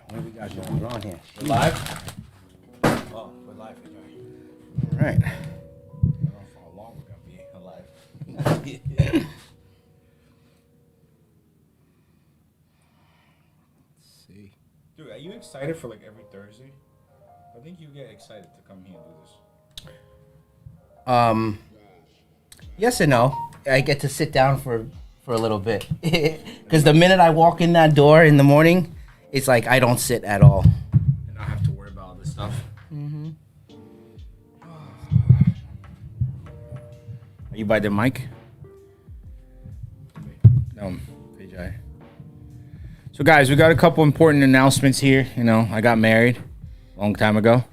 What we got going on here? We're live? Oh, we're live. All right. I don't know for how long we're going to be alive. Let's see. Dude, are you excited for like every Thursday? I think you get excited to come here and do this. Yes and no. I get to sit down for a little bit. Because the minute I walk in that door in the morning, it's like I don't sit at all. And not have to worry about all this stuff. Mm-hmm. Are you by the mic? No, PJ. So guys, we got a couple important announcements here. You know, I got married a long time ago.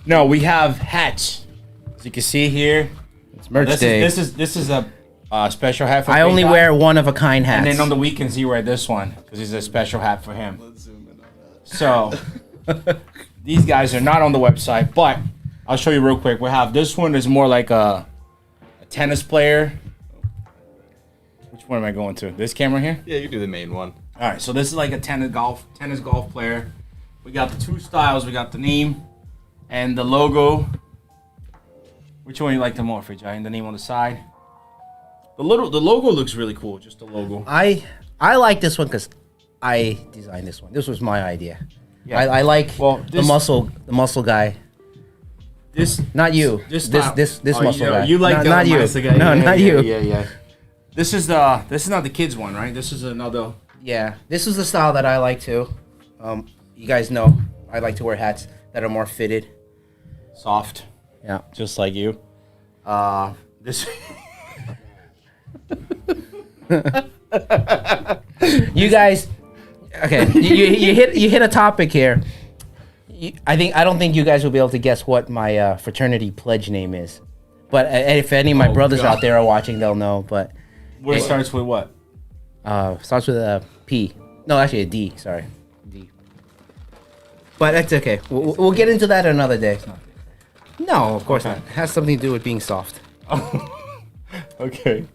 No, we have hats. As you can see here, It's merch day. this is a special hat for I only Big Guy. wear one of a kind hats. And then on the weekends, you wear this one because it's a special hat for him. Let's zoom in on that. So these guys are not on the website, but I'll show you real quick. We have this one is more like a tennis player. Which one am I going to? This camera here? Yeah, you do the main one. All right, so this is like a tennis golf player. We got the two styles. We got the name and the logo. Which one you like the more, Jay? And the name on the side. The logo looks really cool. Just the logo. I like this one because I designed this one. This was my idea. Yeah. I like the this- muscle guy. This Not you. This This muscle guy. You like not you. muscle guy. No, Yeah, not yeah, you. Yeah. This is not the kids one, right? This is another. Yeah, this is the style that I like too. You guys know I like to wear hats that are more fitted. Soft, Yeah. just like you. This. You guys, okay? You hit a topic here. I don't think you guys will be able to guess what my fraternity pledge name is. But if any of my brothers God. out there are watching, they'll know. But Where it starts with what? starts with a P. No, actually a D. Sorry, D. But that's okay. We'll get into that another day. No, of course not. It has something to do with being soft. Okay.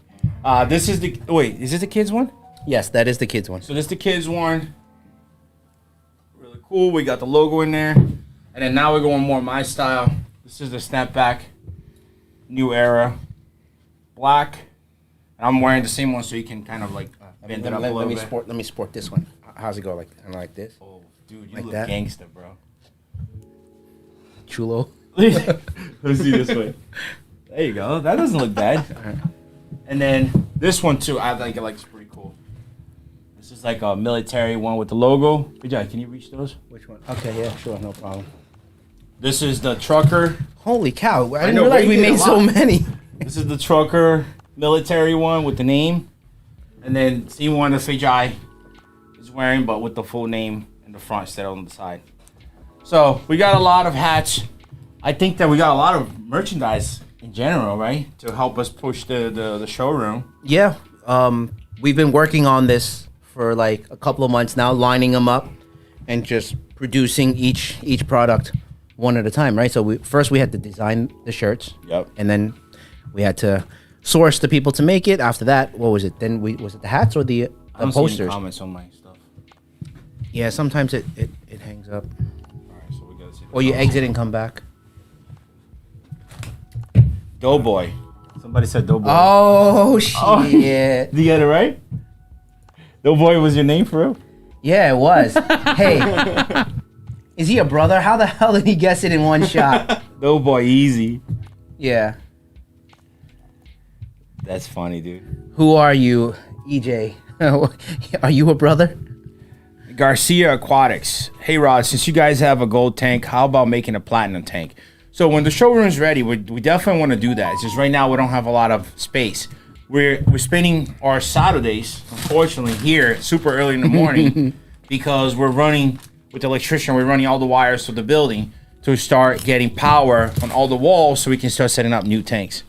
This is the wait. Is this the kids one? Yes, that is the kids one. So this is the kids one. Really cool. We got the logo in there, and then now we're going more my style. This is the snapback, new era, black. And I'm wearing the same one, so you can kind of like bend it up a little bit. Let me sport this one. How's it go? Like kind of like this? Oh, dude, you Like look that? gangster, bro. Chulo. Let's see this way. There you go. That doesn't look bad. And then this one too, I think it looks pretty cool. This is like a military one with the logo. Vijay, can you reach those? Which one? Okay, yeah, sure, no problem. This is the trucker. Holy cow! I didn't know, realize we we did made a so lot. many. This is the trucker military one with the name. And then same one that Vijay is wearing, but with the full name in the front instead of on the side. So we got a lot of hats. I think that we got a lot of merchandise in general, right? To help us push the showroom. Yeah, we've been working on this for like a couple of months now, lining them up and just producing each product one at a time, right? So we had to design the shirts. Yep. And then we had to source the people to make it. After that, what was it? Then was it the hats or the I don't see any posters? comments on my stuff. Yeah, sometimes it hangs up. Alright, so we gotta see. Or you exit and come back. Doughboy. Somebody said Doughboy. Oh shit. Did you get it right? Doughboy was your name for real? Yeah, it was. Hey, is he a brother? How the hell did he guess it in one shot? Doughboy, easy. Yeah. That's funny, dude. Who are you, EJ? Are you a brother? Garcia Aquatics. Hey Rod, since you guys have a gold tank, how about making a platinum tank? So when the showroom's ready, we definitely want to do that. It's just right now we don't have a lot of space. We're spending our Saturdays, unfortunately, here super early in the morning because we're running with the electrician. We're running all the wires to the building to start getting power on all the walls so we can start setting up new tanks.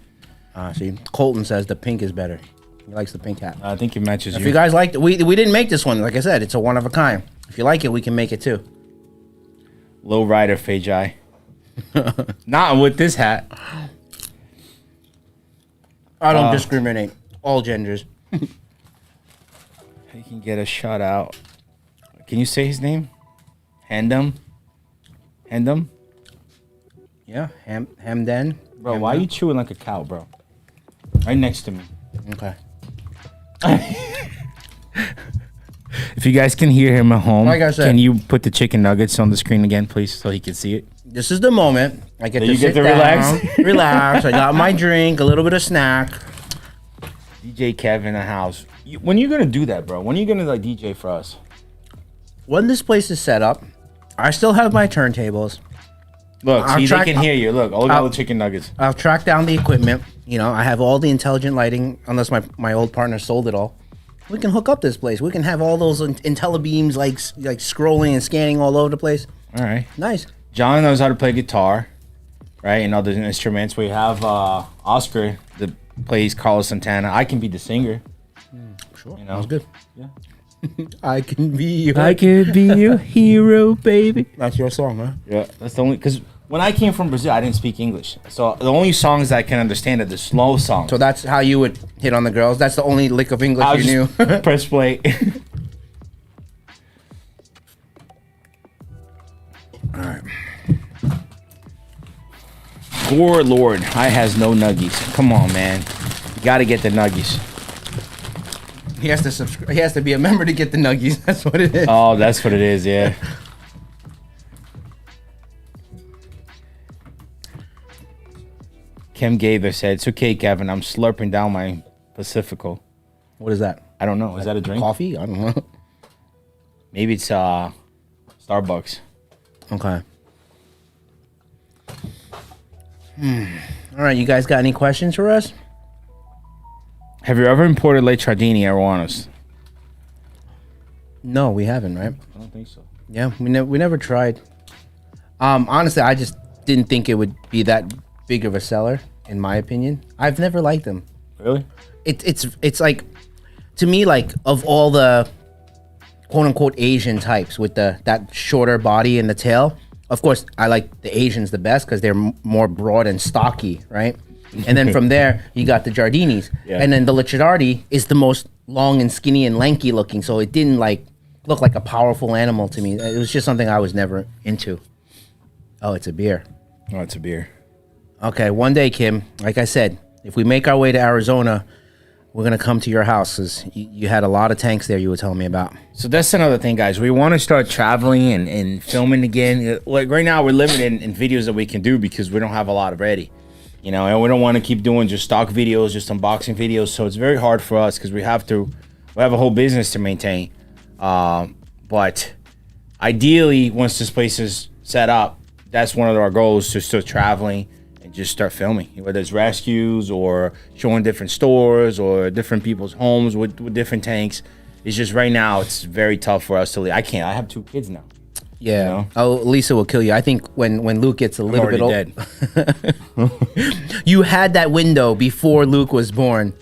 See, Colton says the pink is better. He likes the pink hat. I think it matches If you guys like it, we didn't make this one. Like I said, it's a one of a kind. If you like it, we can make it too. Low rider, Fejai. Not with this hat. I don't discriminate. All genders. Hey, can get a shout out. Can you say his name? Handum? Yeah, Hamden. Bro, why are you chewing like a cow, bro? Right next to me. Okay. If you guys can hear him at home, Like I said, can you put the chicken nuggets on the screen again, please, so he can see it? This is the moment I get So to you sit get to down, relax? relax. I got my drink, a little bit of snack. DJ Kev in the house. When are you gonna do that, bro? When are you gonna like DJ for us? When this place is set up, I still have my turntables. Look, I'll see, track- they can hear you. Look, all I'll- the chicken nuggets. I'll track down the equipment. You know, I have all the intelligent lighting, unless my old partner sold it all. We can hook up this place. We can have all those IntelliBeams like scrolling and scanning all over the place. All right. Nice. John knows how to play guitar, right, and other instruments. We have Oscar that plays Carlos Santana. I can be the singer. Sure. You know? That was good. Yeah. I can be your... could be your hero, baby. That's your song, huh? Yeah, that's the only, because when I came from Brazil, I didn't speak English. So the only songs I can understand are the slow songs. So that's how you would hit on the girls? That's the only lick of English I'll you knew? just press play. All right. Gore Lord, I has no nuggies. Come on, man. You gotta get the nuggies. He has to subscribe. He has to be a member to get the nuggies. That's what it is. Oh, that's what it is, yeah. Kim Gaither said, "It's okay, Kevin. I'm slurping down my Pacifico." What is that? I don't know. Is that a drink? Coffee? I don't know. Maybe it's Starbucks. Okay. All right, you guys got any questions for us? Have you ever imported Lake Chardini arowanas? No, we haven't, right? I don't think so. Yeah, we never tried. Honestly, I just didn't think it would be that big of a seller, in my opinion. I've never liked them. Really? It's like, to me, like, of all the quote unquote Asian types with that shorter body and the tail, of course I like the Asians the best because they're more broad and stocky, right? And then from there you got the Jardinis, Yeah. and then the Licciardi is the most long and skinny and lanky looking, so it didn't like look like a powerful animal to me. It was just something I was never into. Oh, it's a beer. Oh, it's a beer. Okay, one day, Kim, like I said, if we make our way to Arizona, we're gonna come to your house because you had a lot of tanks there you were telling me about. So that's another thing, guys. We want to start traveling and filming again. Like right now, we're limited in videos that we can do because we don't have a lot ready, you know, and we don't want to keep doing just stock videos, just unboxing videos. So it's very hard for us because we have a whole business to maintain. But ideally, once this place is set up, that's one of our goals, to start traveling and just start filming, whether it's rescues or showing different stores or different people's homes with different tanks. It's just right now it's very tough for us to leave. I have 2 kids now. Yeah. You know? Oh, Lisa will kill you. I think when Luke gets a little bit old, dead. you had that window before Luke was born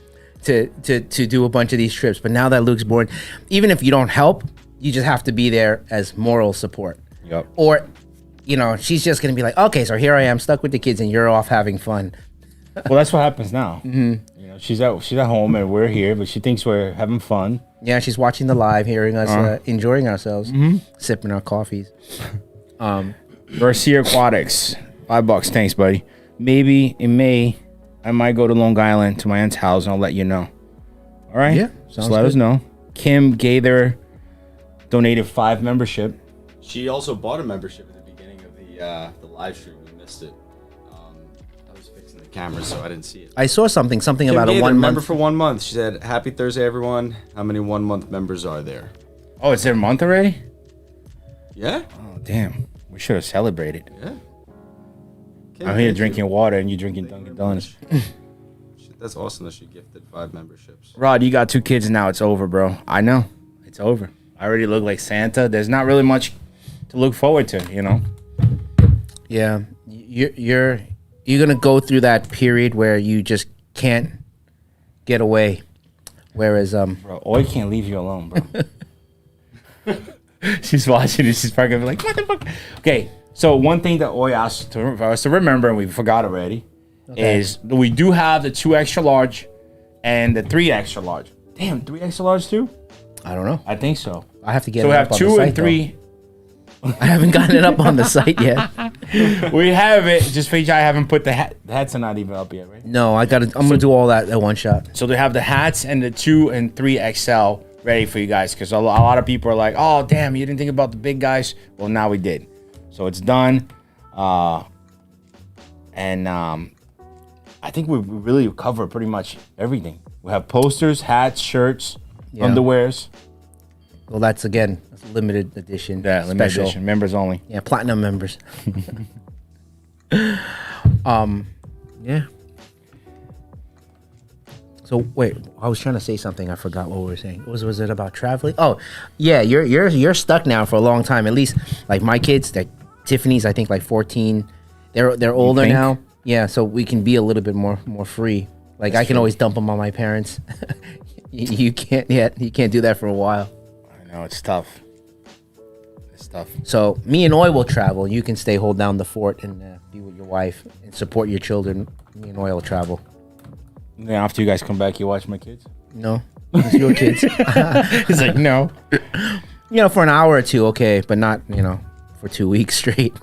to do a bunch of these trips. But now that Luke's born, even if you don't help, you just have to be there as moral support. Yep. Or, you know, she's just gonna be like, okay, so here I am stuck with the kids and you're off having fun. Well, that's what happens now. Mm-hmm. You know, she's at home and we're here, but she thinks we're having fun. Yeah, she's watching the live, hearing us enjoying ourselves, sipping our coffees. Garcia Aquatics, $5. Thanks, buddy. Maybe in May, I might go to Long Island to my aunt's house and I'll let you know. All right? Yeah, Just sounds let good. us know. Kim Gaither donated 5 membership. She also bought a membership at the beginning of the live stream. We missed it. I was fixing the camera, so I didn't see it. I saw something Kim about a Gaither, 1 member month. for 1 month. She said, "Happy Thursday, everyone. How many 1 month members are there?" Oh, it's their month already? Yeah, Oh, damn. We should have celebrated. yeah. Kim I'm here Gaither. drinking water and you drinking Dunkin' Donuts. That's awesome that she gifted 5 memberships. Rod, you got 2 kids now. It's over, bro. I know. It's over. I already look like Santa. There's not really much to look forward to, you know? Yeah, you're gonna go through that period where you just can't get away. Whereas Bro, Oi can't leave you alone, bro. She's watching it. She's probably gonna be like, what the fuck? Okay, so one thing that Oi asked for us to remember, and we forgot already, is we do have the 2 extra large and the 3 extra large. Damn, 3 extra large too? I don't know. I think so. I have to get So it we up have on the 2 site, and 3. I haven't gotten it up on the site yet. We have it. Just Phage, I haven't put the hats are not even up yet, right? No, I'm gonna do all that at one shot. So they have the hats and the 2 and 3 XL ready for you guys, because a lot of people are like, "Oh, damn, you didn't think about the big guys." Well, now we did. So it's done. And I think we really cover pretty much everything. We have posters, hats, shirts, underwears. Well, that's again a limited edition. Yeah, limited special. edition, members only. Yeah, platinum members. Yeah. So wait, I was trying to say something. I forgot what we were saying. Was it about traveling? Oh, yeah. You're stuck now for a long time. At least like my kids, like Tiffany's, I think like 14. They're older now. Yeah, so we can be a little bit more free. Like I can always dump them on my parents. You can't yet. You can't do that for a while. I know it's tough. It's tough. So me and Oi will travel. You can stay, hold down the fort, and be with your wife and support your children. Me and Oi will travel. Then after you guys come back, you watch my kids? No, it's your kids. He's like, no. For an hour or two, okay, but not for 2 weeks straight.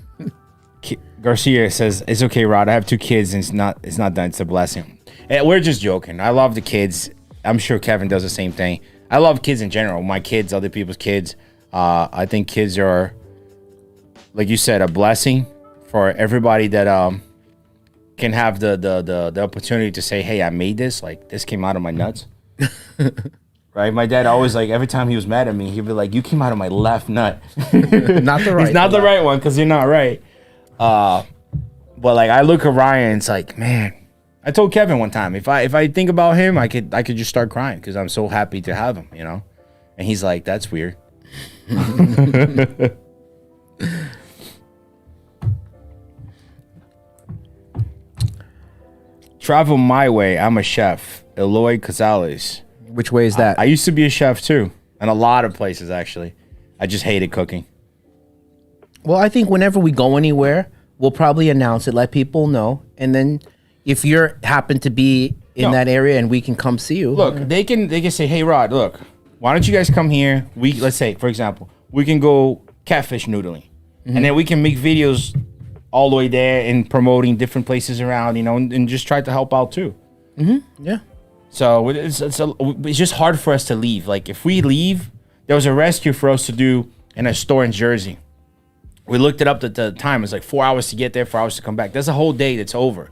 Garcia says, "It's okay, Rod. I have 2 kids, and it's not done. It's a blessing." And we're just joking. I love the kids. I'm sure Kevin does the same thing. I love kids in general. My kids, other people's kids. I think kids are, like you said, a blessing for everybody that can have the opportunity to say, "Hey, I made this. Like this came out of my nuts." Right? My dad always, like, every time he was mad at me, he'd be like, "You came out of my left nut." Not the right. It's not the right one, because you're not right. But like I look at Ryan, it's like, man. I told Kevin one time, if I think about him, I could just start crying because I'm so happy to have him, And he's like, "That's weird." Travel my way. I'm a chef. Eloy Casales. Which way is that? I used to be a chef too, in a lot of places actually. I just hated cooking. Well, I think whenever we go anywhere, we'll probably announce it, let people know, and then if you're happen to be in that area and we can come see you. Look, they can say, "Hey, Rod, look, why don't you guys come here? Let's say, for example, we can go catfish noodling, and then we can make videos all the way there and promoting different places around, and just try to help out too." Yeah. So it's just hard for us to leave. Like if we leave, there was a rescue for us to do in a store in Jersey. We looked it up at the time. It's like 4 hours to get there, 4 hours to come back. That's a whole day that's over,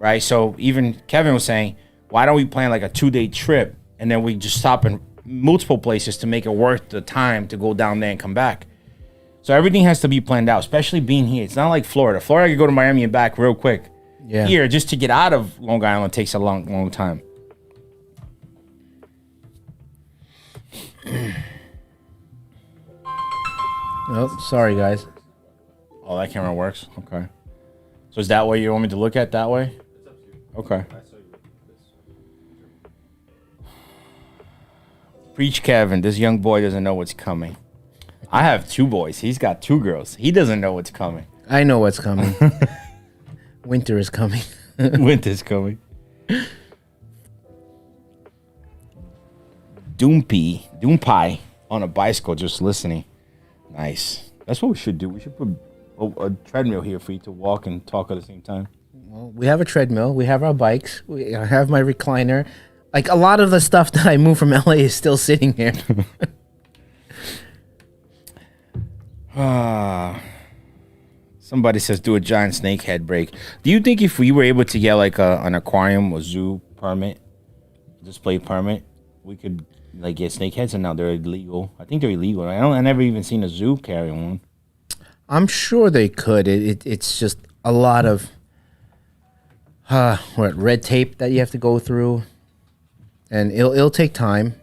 right? So even Kevin was saying, why don't we plan like a 2-day trip and then we just stop in multiple places to make it worth the time to go down there and come back. So everything has to be planned out, especially being here. It's not like Florida. Florida, I could go to Miami and back real quick. Yeah. Here, just to get out of Long Island takes a long, long time. Oh, sorry, guys. Oh, that camera works? Okay. So is that what you want me to look at that way? Okay. Preach, Kevin. This young boy doesn't know what's coming. I have 2 boys. He's got 2 girls. He doesn't know what's coming. I know what's coming. Winter is coming. Winter's coming. Doompie on a bicycle just listening. Nice. That's what we should do. We should put a treadmill here for you to walk and talk at the same time. Well, we have a treadmill. We have our bikes. I have my recliner. Like a lot of the stuff that I moved from LA is still sitting here. Somebody says do a giant snake head break. Do you think if we were able to get like an aquarium or zoo permit, display permit, we could like get snake heads? And now they're illegal. I think they're illegal. I never even seen a zoo carry one. I'm sure they could. It's just a lot of red tape that you have to go through, and it'll take time,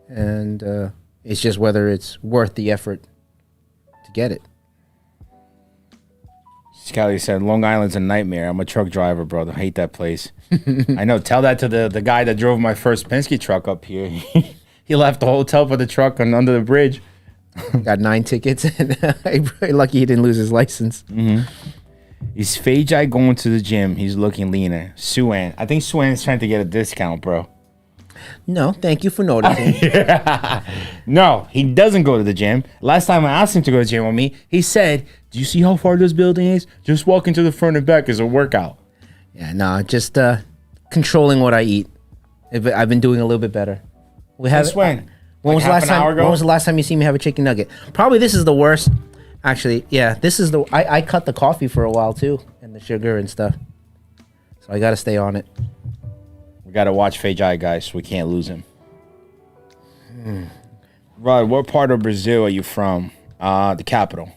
and it's just whether it's worth the effort to get it. Scally said, Long Island's a nightmare. I'm a truck driver, brother. I hate that place. I know. Tell that to the guy that drove my first Penske truck up here. He left the hotel for the truck under the bridge. Got 9 tickets, and I'm very lucky he didn't lose his license. Mm-hmm. Is Fajai going to the gym? He's looking leaner. Suan. I think Suan's trying to get a discount, bro. No, thank you for noticing. No, he doesn't go to the gym. Last time I asked him to go to the gym with me, he said, "Do you see how far this building is? Just walking to the front and back is a workout." Yeah, no, just controlling what I eat. I've been doing a little bit better. We have. Since when? When Like was the half last an time? hour ago? When was the last time you see me have a chicken nugget? Probably this is the worst. Actually, yeah, this is the. I cut the coffee for a while too, and the sugar and stuff. So I got to stay on it. We gotta watch Fejai, guys. So we can't lose him. Rod, what part of Brazil are you from? The capital.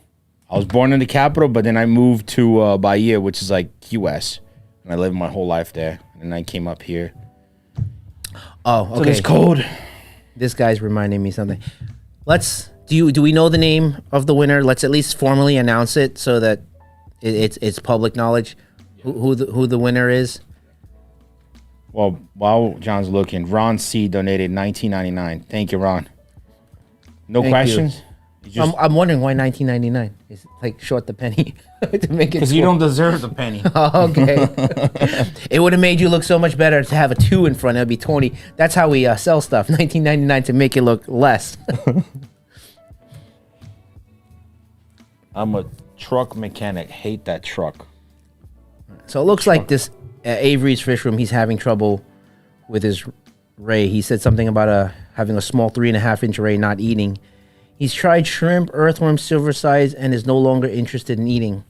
I was born in the capital, but then I moved to Bahia, which is like US, and I lived my whole life there. And I came up here. Oh, So okay. it's cold. This guy's reminding me something. Do we know the name of the winner? Let's at least formally announce it so that it's public knowledge. Who the winner is? Well, while John's looking, Ron C donated $19.99. Thank you, Ron. No Thank questions? I'm wondering why 19.99 is like short the penny to make it. Because you don't deserve the penny. Oh, okay. It would have made you look so much better to have a 2 in front. It'd be 20. That's how we sell stuff. 19.99 to make it look less. I'm a truck mechanic. Hate that truck. So it looks like this Avery's fish room. He's having trouble with his ray. He said something about having a small 3.5-inch ray not eating. He's tried shrimp, earthworm, silver size, and is no longer interested in eating.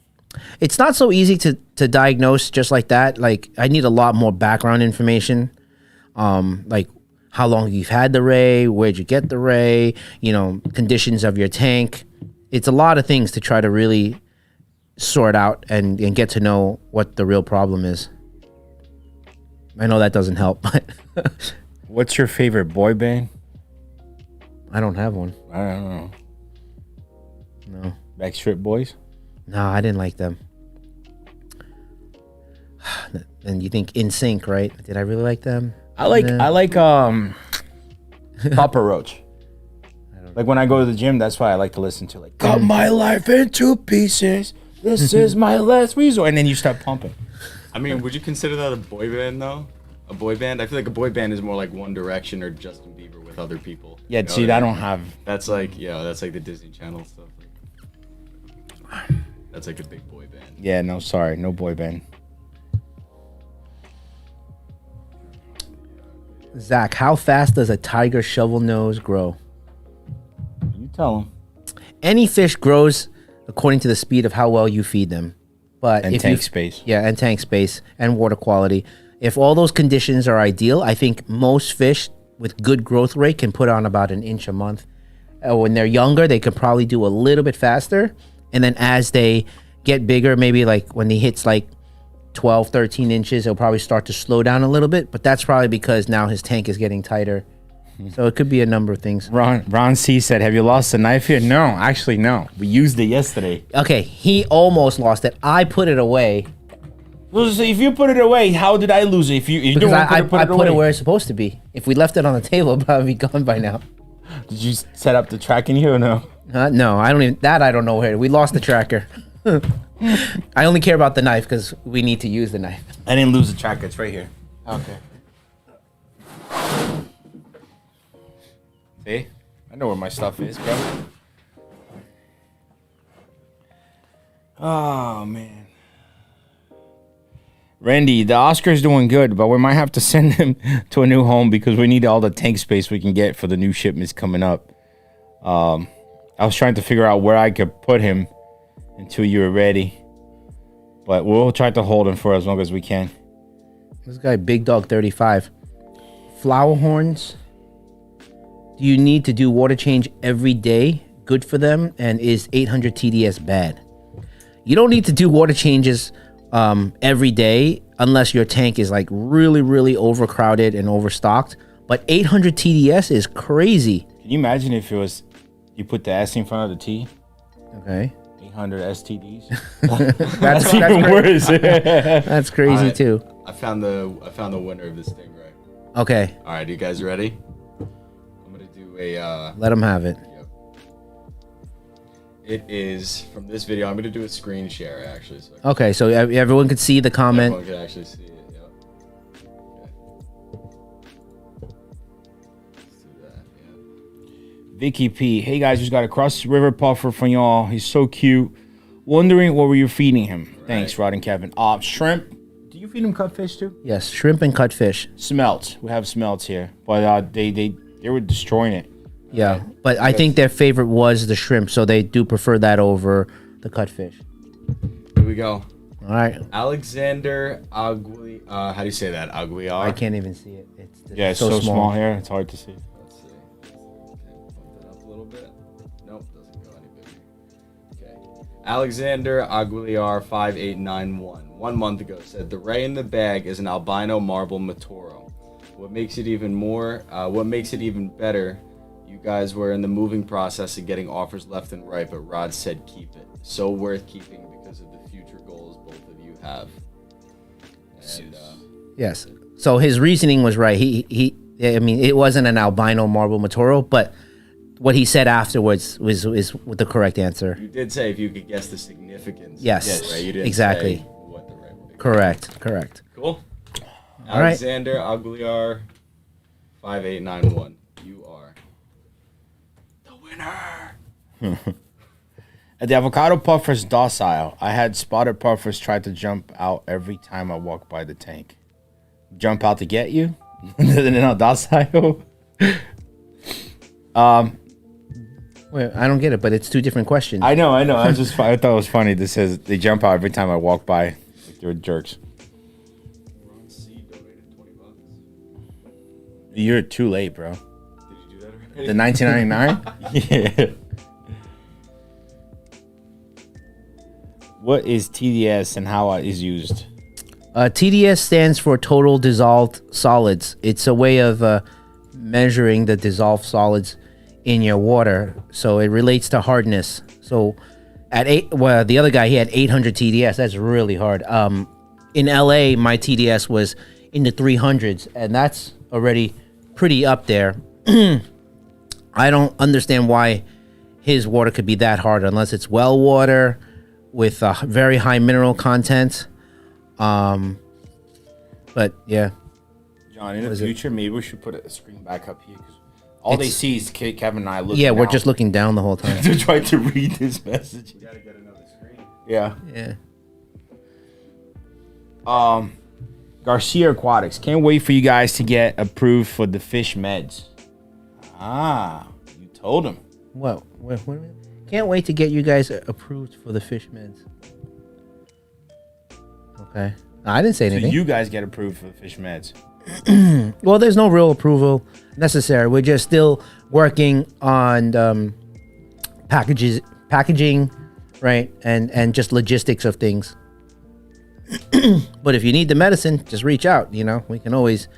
It's not so easy to diagnose just like that. Like, I need a lot more background information. Like how long you've had the ray, where'd you get the ray, conditions of your tank. It's a lot of things to try to really sort out and get to know what the real problem is. I know that doesn't help, but What's your favorite boy band? I don't have one. I don't know. No. Backstreet Boys? No, I didn't like them. And you think In Sync, right? Did I really like them? I like Papa Roach. Like when I go to the gym, that's why I like to listen to like cut my life into pieces. This is my last resort. And then you start pumping. I mean, would you consider that a boy band though? A boy band? I feel like a boy band is more like One Direction or Justin Bieber with other people. Yeah, You know see, what I mean? don't have. That's like that's like the Disney Channel stuff. That's like a big boy band. Yeah, no, sorry, no boy band. Zach, how fast does a tiger shovel nose grow? You tell them. Any fish grows according to the speed of how well you feed them. But And if tank you, space. Yeah, and tank space and water quality. If all those conditions are ideal, I think most fish with good growth rate can put on about 1 inch a month. When they're younger, they could probably do a little bit faster. And then as they get bigger, maybe like when he hits like 12, 13 inches, he'll probably start to slow down a little bit. But that's probably because now his tank is getting tighter. So it could be a number of things. Ron C said, "Have you lost the knife here?" No, actually, no. We used it yesterday. Okay, he almost lost it. I put it away. Well, so if you put it away, how did I lose it? If you Because don't I put it put away, it where it's supposed to be. If we left it on the table, it'd probably be gone by now. did you set up the tracking here or no? No, I don't know where. We lost the tracker. I only care about the knife because we need to use the knife. I didn't lose the tracker. It's right here. Okay. See, I know where my stuff is, bro. Oh man. Randy, the Oscar's doing good, but we might have to send him to a new home because we need all the tank space we can get for the new shipments coming up. I was trying to figure out where I could put him until you were ready, but we'll try to hold him for as long as we can. This guy, Big Dog 35. Flower horns. Do you need to do water change every day? Good for them? And is 800 TDS bad? You don't need to do water changes every day unless your tank is like really, really overcrowded and overstocked. But 800 TDS is crazy. Can you imagine if it was you put the S in front of the T? Okay. 800 STDs. That's even worse. That's crazy Alright, too. I found the winner of this Stingray. Okay. All right, you guys ready? I'm gonna do a. Let them have it. Yep. It is from this video. I'm gonna do a screen share actually. So Okay, so everyone could see the comment. everyone can actually see it. Yep. Vicky P. Hey guys, just got a cross river puffer from y'all. He's so cute. Wondering what were you feeding him? Right. Thanks, Rod and Kevin. Shrimp. Do you feed him cutfish too? Yes, shrimp and cutfish. Smelts. We have smelts here, but they were destroying it. Yeah, but I think their favorite was the shrimp, so they do prefer that over the cutfish. Here we go. All right. Alexander Agui. How do you say that? Aguiar. I can't even see it. It's so small here. It's hard to see. Let's see. Okay, bump that up a little bit. Nope, doesn't go any bigger. Okay. Alexander Aguilar 5891. 1 month ago said the ray in the bag is an albino marble Matoro. What makes it even better? You guys were in the moving process of getting offers left and right, but Rod said keep it. So worth keeping because of the future goals both of you have. And, yes. So his reasoning was right. I mean, it wasn't an albino marble Matoro, but what he said afterwards was the correct answer. You did say if you could guess the significance. Yes. Right? You didn't exactly. say what the right would be. Correct. Cool. All right. Alexander Aguilar 5891. You are the winner. The avocado puffer is docile. I had spotted puffers try to jump out every time I walk by the tank. Jump out to get you? They're not docile. Wait, I don't get it, but it's two different questions. I know. I thought it was funny. This says they jump out every time I walk by. Like they're jerks. Ron C donated $20. You're too late, bro. Did you do that already? The 1999? Yeah. What is TDS and how it is used? TDS stands for total dissolved solids. It's a way of measuring the dissolved solids in your water. So it relates to hardness. So the other guy, he had 800 TDS. That's really hard. In LA, my TDS was in the 300s, and that's already pretty up there. I don't understand why his water could be that hard unless it's well water with a very high mineral content. But yeah. John, in the future, maybe we should put a screen back up here because all they see is Kevin and I looking. Yeah, we're down just looking down the whole time. to try to read this message. We gotta get another screen. Yeah. Garcia Aquatics. Can't wait for you guys to get approved for the fish meds. You told him. What? Wait a minute. Can't wait to get you guys approved for the fish meds. Okay. No, I didn't say anything. So you guys get approved for the fish meds. Well, there's no real approval necessary. We're just still working on packaging, right? And just logistics of things. But if you need the medicine, just reach out. You know, we can always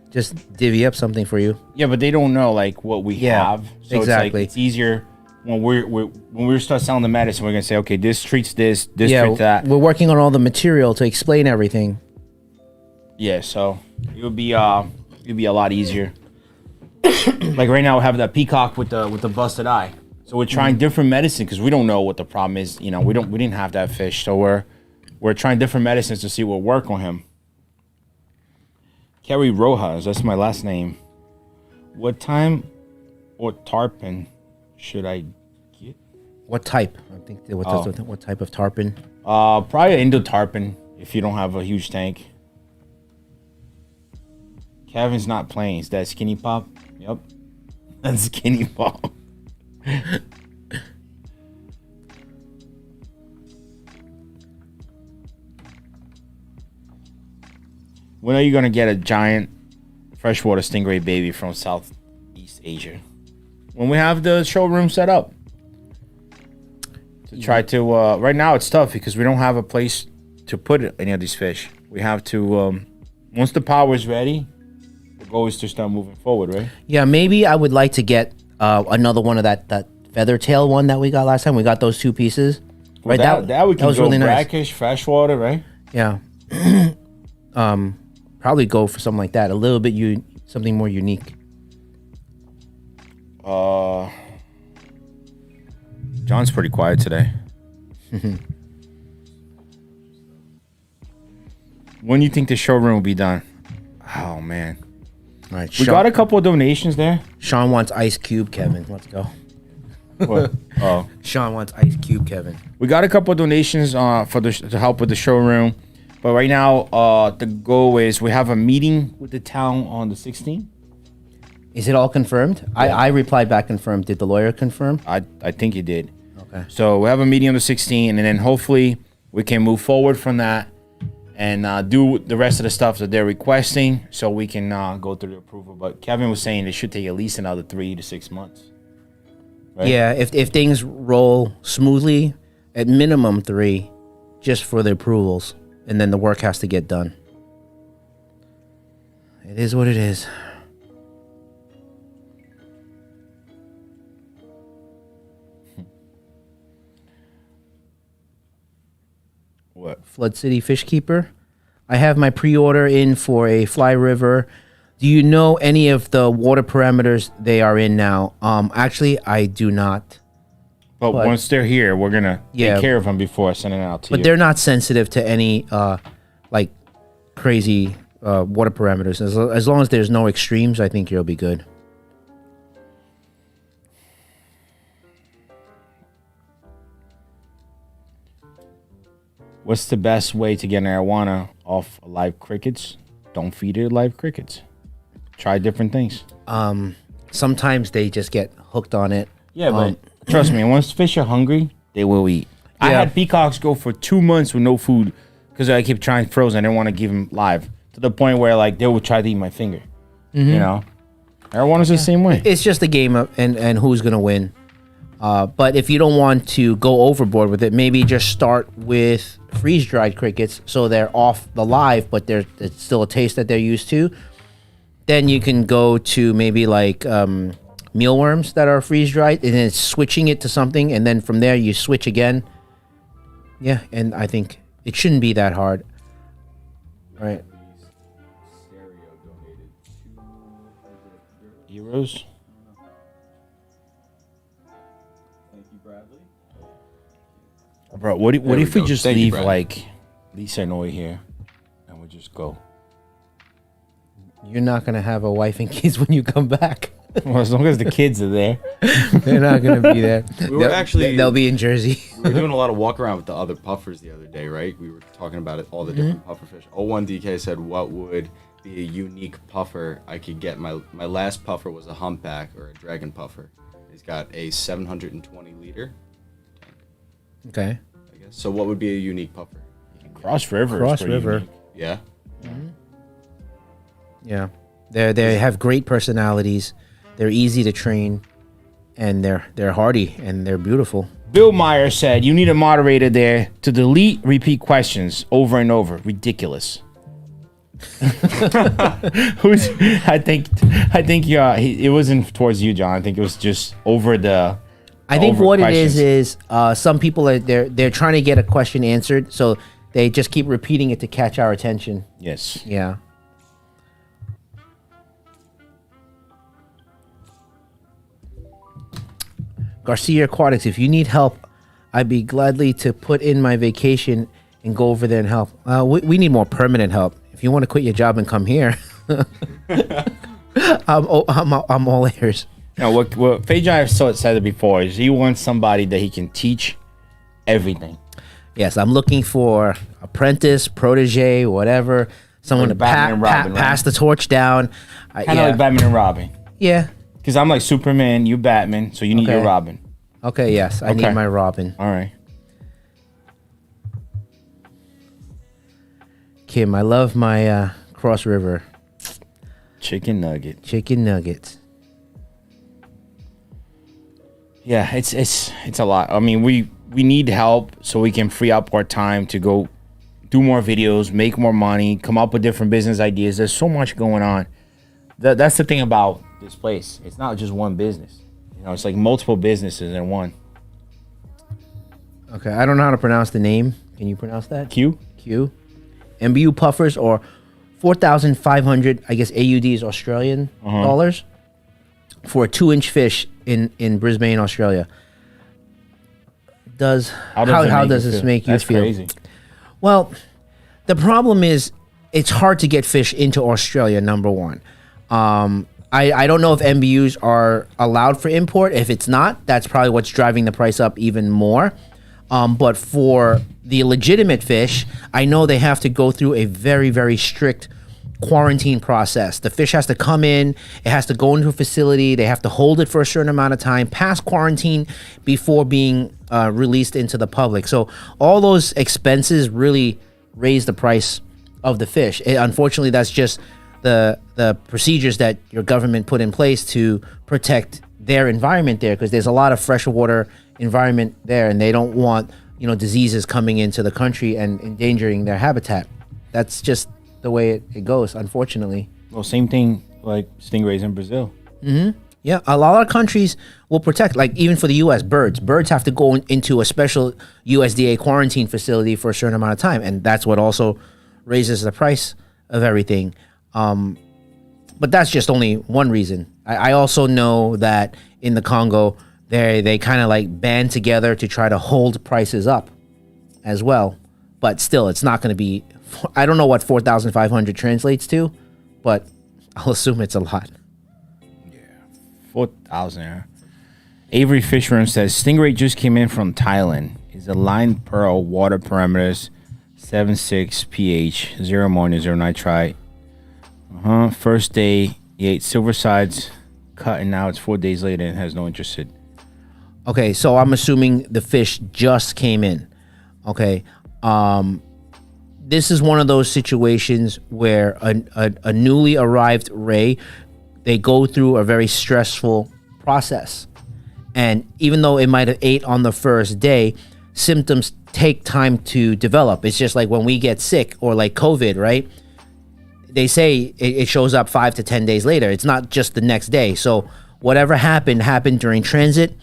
just divvy up something for you. Yeah, but they don't know like what we have. So exactly. It's easier when we start selling the medicine. We're gonna say, okay, this treats this treats that. We're working on all the material to explain everything. Yeah, so it'll be a lot easier. Like right now, we have that peacock with the busted eye. So we're trying different medicine because we don't know what the problem is. You know, we didn't have that fish, so we're trying different medicines to see what work on him. Kerry Rojas, that's my last name. What time or tarpon should I get? What type? I think what type of tarpon? Probably Indo tarpon if you don't have a huge tank. Kevin's not playing. Is that Skinny Pop? Yep. That's Skinny Pop. When are you going to get a giant freshwater stingray baby from Southeast Asia? When we have the showroom set up. To try to... right now it's tough because we don't have a place to put any of these fish. We have to... once the power is ready, the goal is to start moving forward, right? Yeah, maybe I would like to get another one of that feather tail one that we got last time. We got those two pieces. Well, right, that we can was go really nice. brackish, freshwater, right? Yeah. Probably go for something like that. A little bit something more unique. John's pretty quiet today. When do you think the showroom will be done? Oh man, All right, We got a couple of donations there. Sean wants Ice Cube, Kevin. Let's go. What? Oh. Sean wants Ice Cube, Kevin. We got a couple of donations to help with the showroom. But right now, the goal is we have a meeting with the town on the 16th. Is it all confirmed? Yeah. I replied back confirmed. Did the lawyer confirm? I think you did. Okay. So we have a meeting on the 16th, and then hopefully we can move forward from that and do the rest of the stuff that they're requesting so we can go through the approval. But Kevin was saying it should take at least another 3 to 6 months. Right? Yeah, if things roll smoothly, at minimum 3, just for the approvals, and then the work has to get done. It is what it is. What? Flood City Fish Keeper. I have my pre-order in for a Fly River. Do you know any of the water parameters they are in now? Actually, I do not. But once they're here, we're gonna take care of them before sending it out to you. But they're not sensitive to any like crazy water parameters. As long as there's no extremes, I think you'll be good. What's the best way to get arowana off live crickets? Don't feed it live crickets. Try different things. Sometimes they just get hooked on it. Yeah, but trust me, once fish are hungry, they will eat. I had peacocks go for 2 months with no food because I kept trying frozen. I didn't want to give them live to the point where like they would try to eat my finger. You know, arowanas the same way. It's just a game of and who's gonna win. But if you don't want to go overboard with it, maybe just start with freeze-dried crickets so they're off the live, but it's still a taste that they're used to. Then you can go to maybe like mealworms that are freeze-dried, and then switching it to something, and then from there you switch again. Yeah, and I think it shouldn't be that hard. Right. Euros. Bro, what if we just leave like Lisa and Oi here and we just go? You're not gonna have a wife and kids when you come back. Well, as long as the kids are there. They're not gonna be there. They'll be in Jersey. We were doing a lot of walk around with the other puffers the other day, right? We were talking about all the different puffer fish. 01DK said, what would be a unique puffer I could get? My last puffer was a humpback or a dragon puffer. He's got a 720 liter tank. Okay. I guess. So what would be a unique puffer? Cross River. Cross River. Unique. Yeah. Yeah. They have great personalities. They're easy to train, and they're hardy and they're beautiful. Bill Meyer said, you need a moderator there to delete repeat questions over and over. Ridiculous. I think it wasn't towards you, John. I think it was just over the I think over what questions. it is some people are they're trying to get a question answered, so they just keep repeating it to catch our attention. Yes. Yeah. Garcia Aquatics, if you need help, I'd be gladly to put in my vacation and go over there and help. We need more permanent help. If you want to quit your job and come here, I'm all ears. Now, what Phaedra said it before is he wants somebody that he can teach everything. Yes, I'm looking for apprentice, protege, whatever. Someone to pass the torch down. Kind of like Batman and Robin. Yeah. Because I'm like Superman, you Batman, so you need your Robin. Okay, yes. I need my Robin. All right. Kim, I love my Cross River. Chicken nugget. Chicken nuggets. Yeah, it's a lot. I mean, we need help so we can free up our time to go do more videos, make more money, come up with different business ideas. There's so much going on. That's the thing about this place. It's not just one business. You know, it's like multiple businesses in one. Okay, I don't know how to pronounce the name. Can you pronounce that? Q? MBU puffers, or 4,500, I guess, AUDs, Australian dollars, for a 2-inch fish in Brisbane, Australia. How does this make you feel? Crazy. Well, the problem is it's hard to get fish into Australia, number one. I don't know if MBUs are allowed for import. If it's not, that's probably what's driving the price up even more. But for the legitimate fish, I know they have to go through a very, very strict quarantine process. The fish has to come in, it has to go into a facility, they have to hold it for a certain amount of time, pass quarantine before being released into the public. So all those expenses really raise the price of the fish. Unfortunately, that's just the procedures that your government put in place to protect their environment there, because there's a lot of freshwater environment there, and they don't want diseases coming into the country and endangering their habitat. That's just the way it goes, unfortunately. Well, same thing like stingrays in Brazil. Yeah, a lot of countries will protect, like even for the U.S., birds have to go into a special USDA quarantine facility for a certain amount of time, and that's what also raises the price of everything. But that's just only one reason. I also know that in the Congo, they kind of like band together to try to hold prices up as well. But still, it's not going to be, I don't know what 4,500 translates to, but I'll assume it's a lot. 4,000. Avery Fisher says stingray just came in from Thailand. Is a line pearl, water parameters 7.6 pH, 0 ammonia, 0 nitrite. First day he ate silver sides, cut, and now it's 4 days later and has no interest. Okay, so I'm assuming the fish just came in. Okay, this is one of those situations where a newly arrived ray, they go through a very stressful process. And even though it might have ate on the first day, symptoms take time to develop. It's just like when we get sick or like COVID, right? They say it shows up 5 to 10 days later. It's not just the next day. So whatever happened during transit,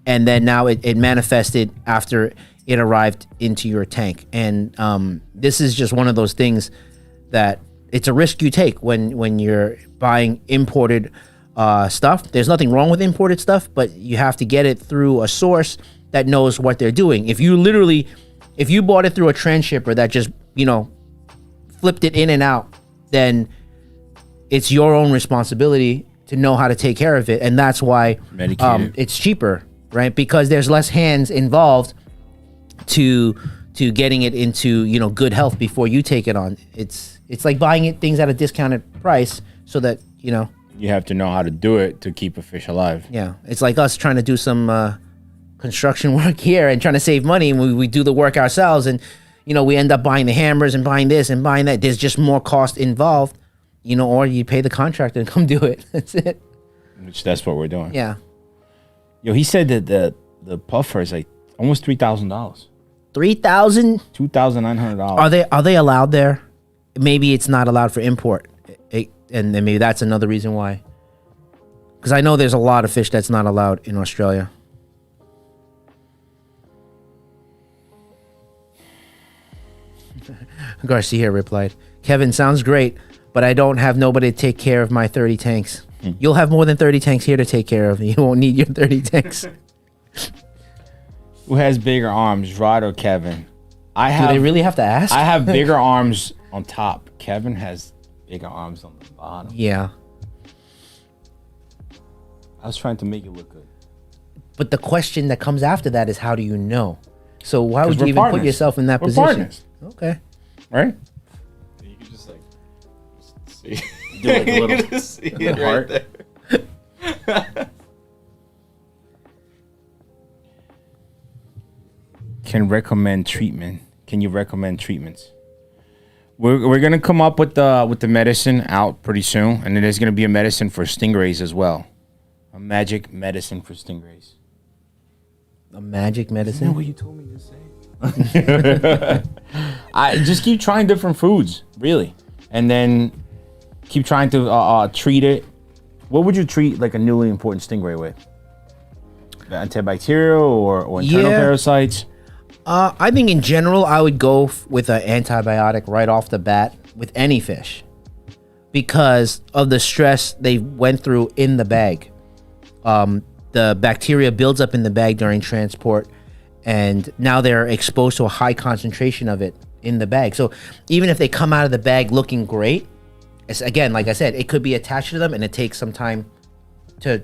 and then now it manifested after it arrived into your tank. And this is just one of those things that it's a risk you take when you're buying imported stuff. There's nothing wrong with imported stuff, but you have to get it through a source that knows what they're doing. If you bought it through a transshipper that just, flipped it in and out, then it's your own responsibility to know how to take care of it. And that's why it's cheaper, right? Because there's less hands involved to getting it into, good health before you take it on. It's like buying things at a discounted price so that, you have to know how to do it to keep a fish alive. Yeah. It's like us trying to do some construction work here and trying to save money, and we do the work ourselves, and we end up buying the hammers and buying this and buying that. There's just more cost involved, or you pay the contractor to come do it. That's it. That's what we're doing. Yeah. Yo, he said that the puffer is like almost $3,000. $3,000? $2,900. Are they allowed there? Maybe it's not allowed for import, and then maybe that's another reason why. Because I know there's a lot of fish that's not allowed in Australia. Garcia replied, Kevin, sounds great, but I don't have nobody to take care of my 30 tanks. You'll have more than 30 tanks here to take care of. You won't need your 30 tanks. Who has bigger arms, Rod or Kevin? Do they really have to ask? I have bigger arms on top. Kevin has bigger arms on the bottom. Yeah. I was trying to make it look good. But the question that comes after that is, how do you know? So why would you even put yourself in that position? Partners. Okay. Right? You can just see. Do like a little you can just see it right there. Can you recommend treatments? We're gonna come up with the medicine out pretty soon, and there's gonna be a medicine for stingrays as well. A magic medicine for stingrays. A magic medicine? Isn't that what you told me to say? I just keep trying different foods, really, and then keep trying to treat it. What would you treat like a newly important stingray with? The antibacterial or internal parasites? I think in general, I would go with an antibiotic right off the bat with any fish because of the stress they went through in the bag. The bacteria builds up in the bag during transport, and now they're exposed to a high concentration of it in the bag. So even if they come out of the bag looking great, it's, again, like I said, it could be attached to them, and it takes some time to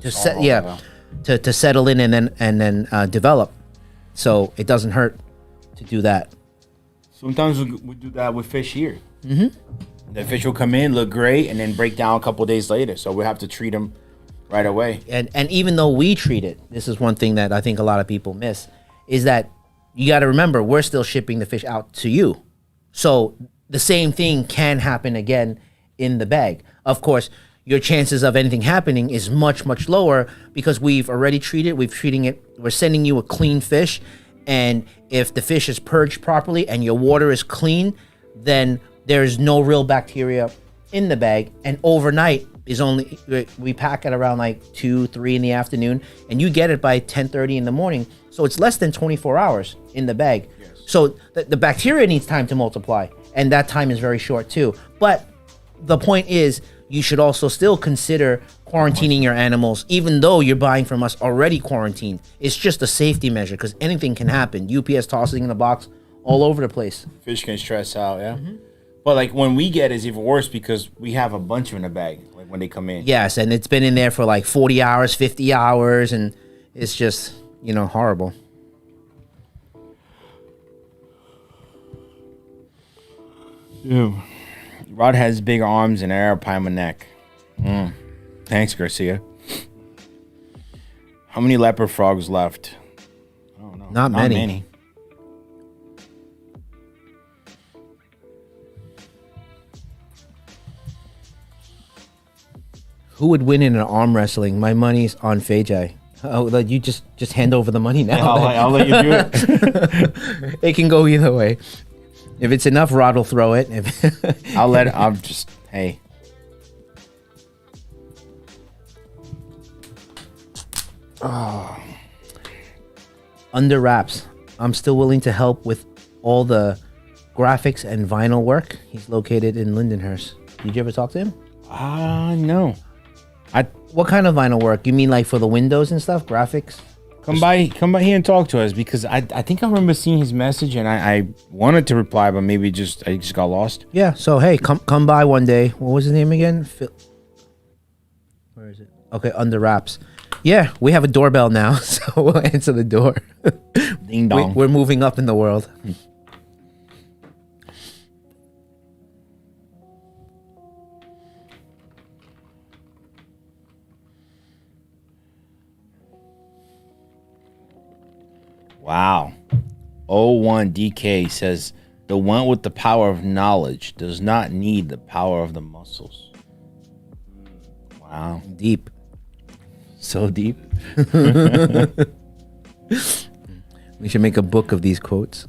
set, to settle in and then develop. So it doesn't hurt to do that. Sometimes we do that with fish here. The fish will come in, look great, and then break down a couple of days later. So we have to treat them right away. And even though we treat it, this is one thing that I think a lot of people miss, is that you got to remember, we're still shipping the fish out to you. So the same thing can happen again in the bag. Of course, your chances of anything happening is much, much lower because we've already treated, we're sending you a clean fish. And if the fish is purged properly and your water is clean, then there's no real bacteria in the bag. And overnight is only, we pack it around like 2-3 in the afternoon, and you get it by 10:30 in the morning. So it's less than 24 hours in the bag. Yes. So the bacteria needs time to multiply, and that time is very short too. But the point is, you should also still consider quarantining your animals, even though you're buying from us already quarantined. It's just a safety measure because anything can happen. UPS tossing in the box all over the place. Fish can stress out, yeah. But like when we get it's even worse because we have a bunch in the bag, like when they come in. Yes, and it's been in there for like 40 hours, 50 hours, and it's just, horrible. Yeah. Rod has big arms and arapaima neck. Thanks, Garcia. How many leopard frogs left? I don't know. Not many. Who would win in an arm wrestling? My money's on Fajai. Oh, you just hand over the money now. I'll let you do it. It can go either way. If it's enough, Rod will throw it. Hey. Oh. Under wraps. I'm still willing to help with all the graphics and vinyl work. He's located in Lindenhurst. Did you ever talk to him? No. What kind of vinyl work? You mean like for the windows and stuff? Graphics? Come by here and talk to us because I think I remember seeing his message and I wanted to reply, but maybe I just got lost. Yeah. So hey, come by one day. What was his name again? Where is it? Okay, Under Wraps. Yeah, we have a doorbell now, so we'll answer the door. Ding dong. We're moving up in the world. Wow. 01DK says the one with the power of knowledge does not need the power of the muscles. Wow. Deep. So deep. We should make a book of these quotes.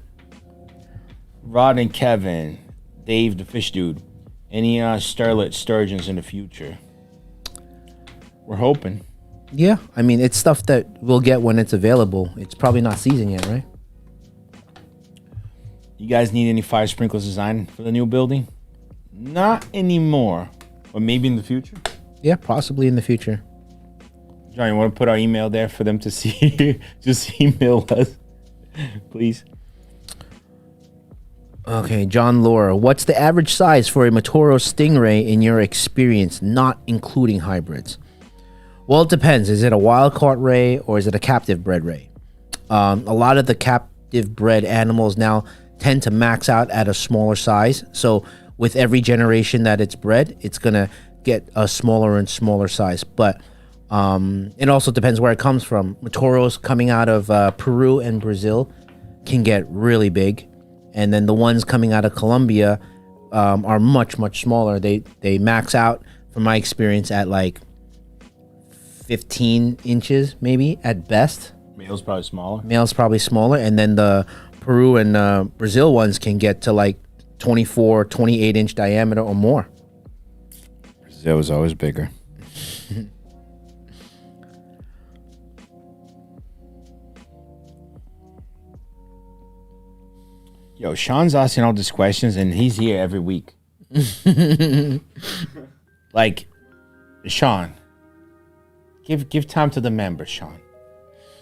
Rod and Kevin, Dave the fish dude, any starlet sturgeons in the future? We're hoping. Yeah, I mean, it's stuff that we'll get when it's available. It's probably not seasoned yet, right? You guys need any fire sprinklers designed for the new building? Not anymore, but maybe in the future. Yeah, possibly in the future. John, you want to put our email there for them to see? Just email us, please. Okay, John Laura, what's the average size for a Matoro Stingray in your experience, not including hybrids? Well, it depends. Is it a wild caught ray or is it a captive bred ray? A lot of the captive bred animals now tend to max out at a smaller size. So with every generation that it's bred, it's going to get a smaller and smaller size. But it also depends where it comes from. Matoros coming out of Peru and Brazil can get really big. And then the ones coming out of Colombia are much, much smaller. They max out, from my experience, at like 15 inches maybe at best. Male's probably smaller. Male's probably smaller. And then the Peru and Brazil ones can get to like 24, 28 inch diameter or more. Brazil was always bigger. Yo, Sean's asking all these questions and he's here every week. Like, Sean, give time to the members, Sean.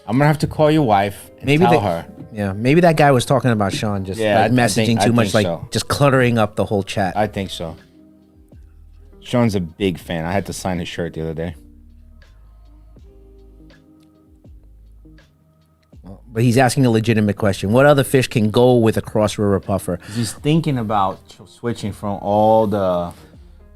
I'm gonna have to call your wife and tell her. Yeah, maybe that guy was talking about Sean, just messaging too much, like just cluttering up the whole chat. I think so. Sean's a big fan. I had to sign his shirt the other day. But he's asking a legitimate question. What other fish can go with a cross river puffer? He's thinking about switching from all the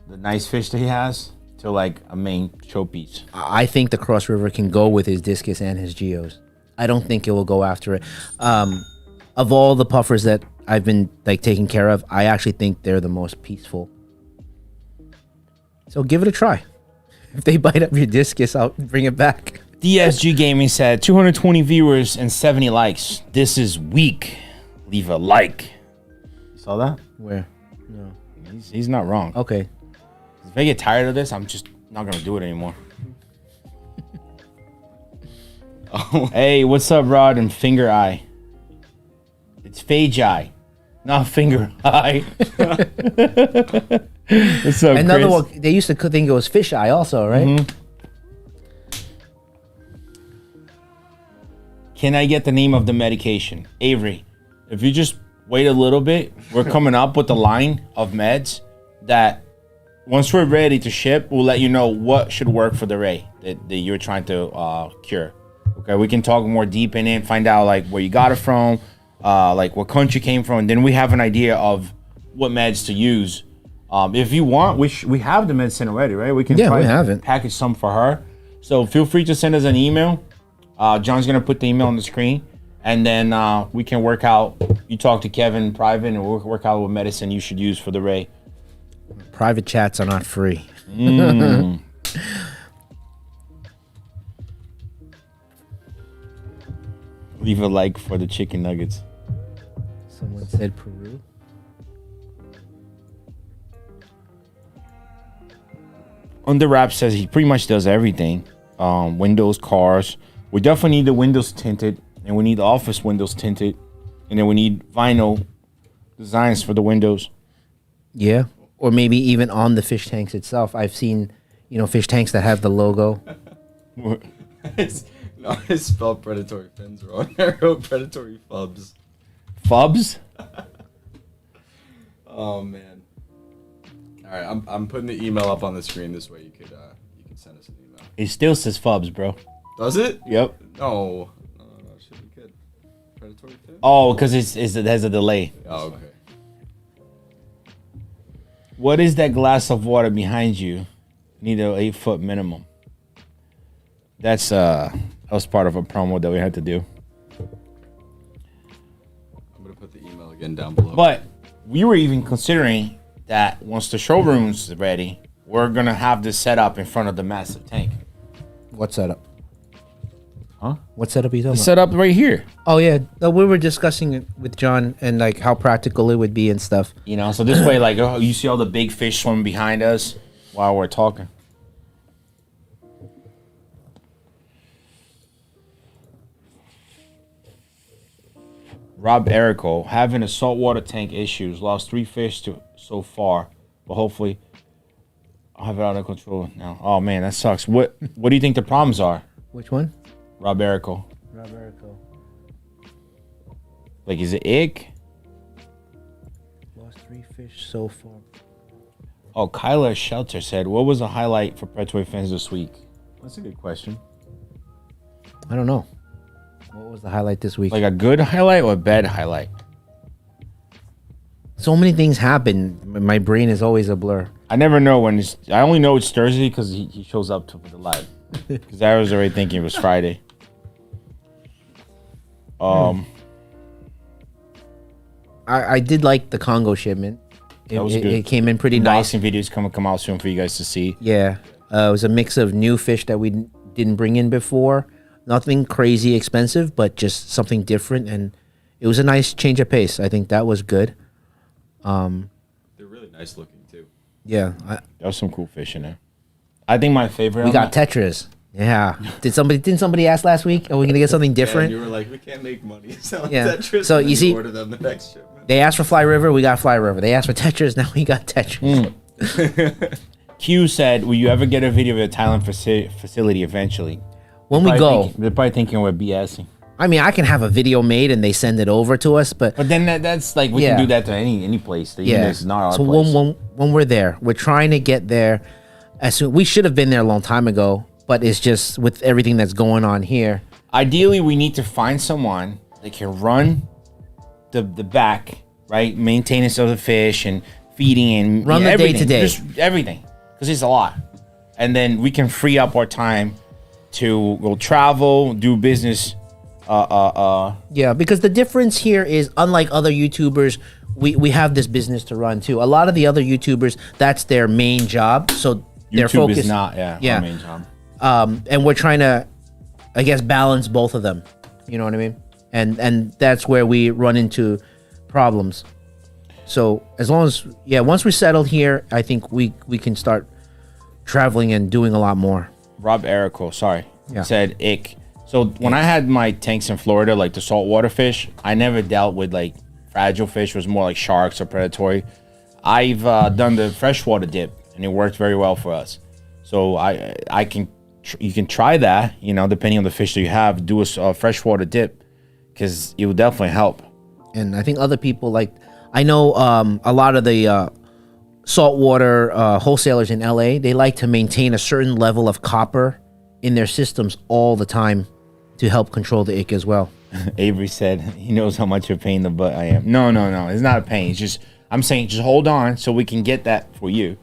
nice fish that he has to like a main showpiece. I think the cross river can go with his discus and his geos. I don't think it will go after it. Of all the puffers that I've been like taking care of, I actually think they're the most peaceful. So give it a try. If they bite up your discus, I'll bring it back. DSG Gaming said 220 viewers and 70 likes. This is weak. Leave a like. You saw that? Where? No. He's not wrong. Okay. If I get tired of this, I'm just not gonna do it anymore. Oh. Hey, what's up, Rod and Finger Eye? It's Phage Eye, not Finger Eye. What's up, Another Chris? one, they used to think it was fish eye also, right? Mm-hmm. Can I get the name of the medication? Avery, if you just wait a little bit, we're coming up with a line of meds that once we're ready to ship, we'll let you know what should work for the ray that you're trying to cure. Okay, we can talk more deep in it, find out like where you got it from, like what country came from, and then we have an idea of what meds to use. If you want, we have the medicine already, right? We can Yeah, we have it. package some for her. So feel free to send us an email. John's gonna put the email on the screen, and then we can work out. You talk to Kevin private, and we'll work out what medicine you should use for the ray. Private chats are not free. Leave a like for the chicken nuggets. Someone said Peru. Under Wrap says he pretty much does everything. Windows, cars. We definitely need the windows tinted, and we need the office windows tinted, and then we need vinyl designs for the windows. Yeah. Or maybe even on the fish tanks itself. I've seen, fish tanks that have the logo. No, I spelled predatory fins wrong. I wrote predatory fubs. Fubs? Oh man. All right, I'm putting the email up on the screen. This way you can send us an email. It still says Fubs, bro. Does it? Yep. No, should be good. Predatory fin. Oh, because it has a delay. Oh, okay. What is that glass of water behind you? Need a 8-foot minimum. That was part of a promo that we had to do. I'm gonna put the email again down below. But we were even considering that once the showroom's ready, we're gonna have this set up in front of the massive tank. What setup? Huh? What setup are you talking about? Set up right here. Oh, yeah. No, we were discussing it with John and like how practical it would be and stuff. So this way, like, you see all the big fish swimming behind us while we're talking. Rob Erico, having a saltwater tank issues. Lost 3 fish so far, but hopefully I'll have it under control now. Oh man, that sucks. What do you think the problems are? Which one? Rob Erico. Like, is it ick? Lost 3 fish so far. Oh, Kyla Shelter said, what was the highlight for predatory fins this week? That's a good question. I don't know. What was the highlight this week? Like a good highlight or a bad highlight? So many things happen. My brain is always a blur. I never know when it's... I only know it's Thursday because he shows up to the live. Because I was already thinking it was Friday. I did like the Congo shipment. That was good. It came in pretty nice. Unboxing videos come out soon for you guys to see. Yeah. It was a mix of new fish that we didn't bring in before. Nothing crazy expensive, but just something different. And it was a nice change of pace. I think that was good. They're really nice looking too. Yeah. There was some cool fish in there. I think my favorite... We got Tetras. Yeah. Didn't somebody ask last week? Are we going to get something different? Yeah, you were like, we can't make money selling Yeah. Tetris. So and then you see- order them the next shipment. They asked for Fly River. We got Fly River. They asked for Tetras. Now we got Tetras. Q said, will you ever get a video of the Thailand facility eventually? When we go, They're probably thinking we're BSing. I mean, I can have a video made and they send it over to us, but then that's like we Yeah. can do that to any place. That even if it's not our so place. when we're there, we're trying to get there. As soon we should have been there a long time ago, but it's just with everything that's going on here. Ideally, we need to find someone that can run the back, right? Maintenance of the fish and feeding and Run the everything. day-to-day. Just everything, because it's a lot. And then we can free up our time to go travel, do business. Yeah, because the difference here is, unlike other YouTubers, we have this business to run too. A lot of the other YouTubers, that's their main job, so their YouTube focus is not our main job. And we're trying to, I guess, balance both of them. You know what I mean? And that's where we run into problems. So as long as once we settle here, I think we can start traveling and doing a lot more. Rob Erico, Yeah. said ick. So when I had my tanks in Florida, like the saltwater fish, I never dealt with like fragile fish. It was more like sharks or predatory. I've done the freshwater dip, and it worked very well for us. So you can try that, depending on the fish that you have. Do a freshwater dip, because it will definitely help. And I think other people I know a lot of the saltwater wholesalers in LA, they like to maintain a certain level of copper in their systems all the time to help control the ick as well. Avery said he knows how much of a pain in the butt I am. No, it's not a pain. It's just, I'm saying, just hold on so we can get that for you.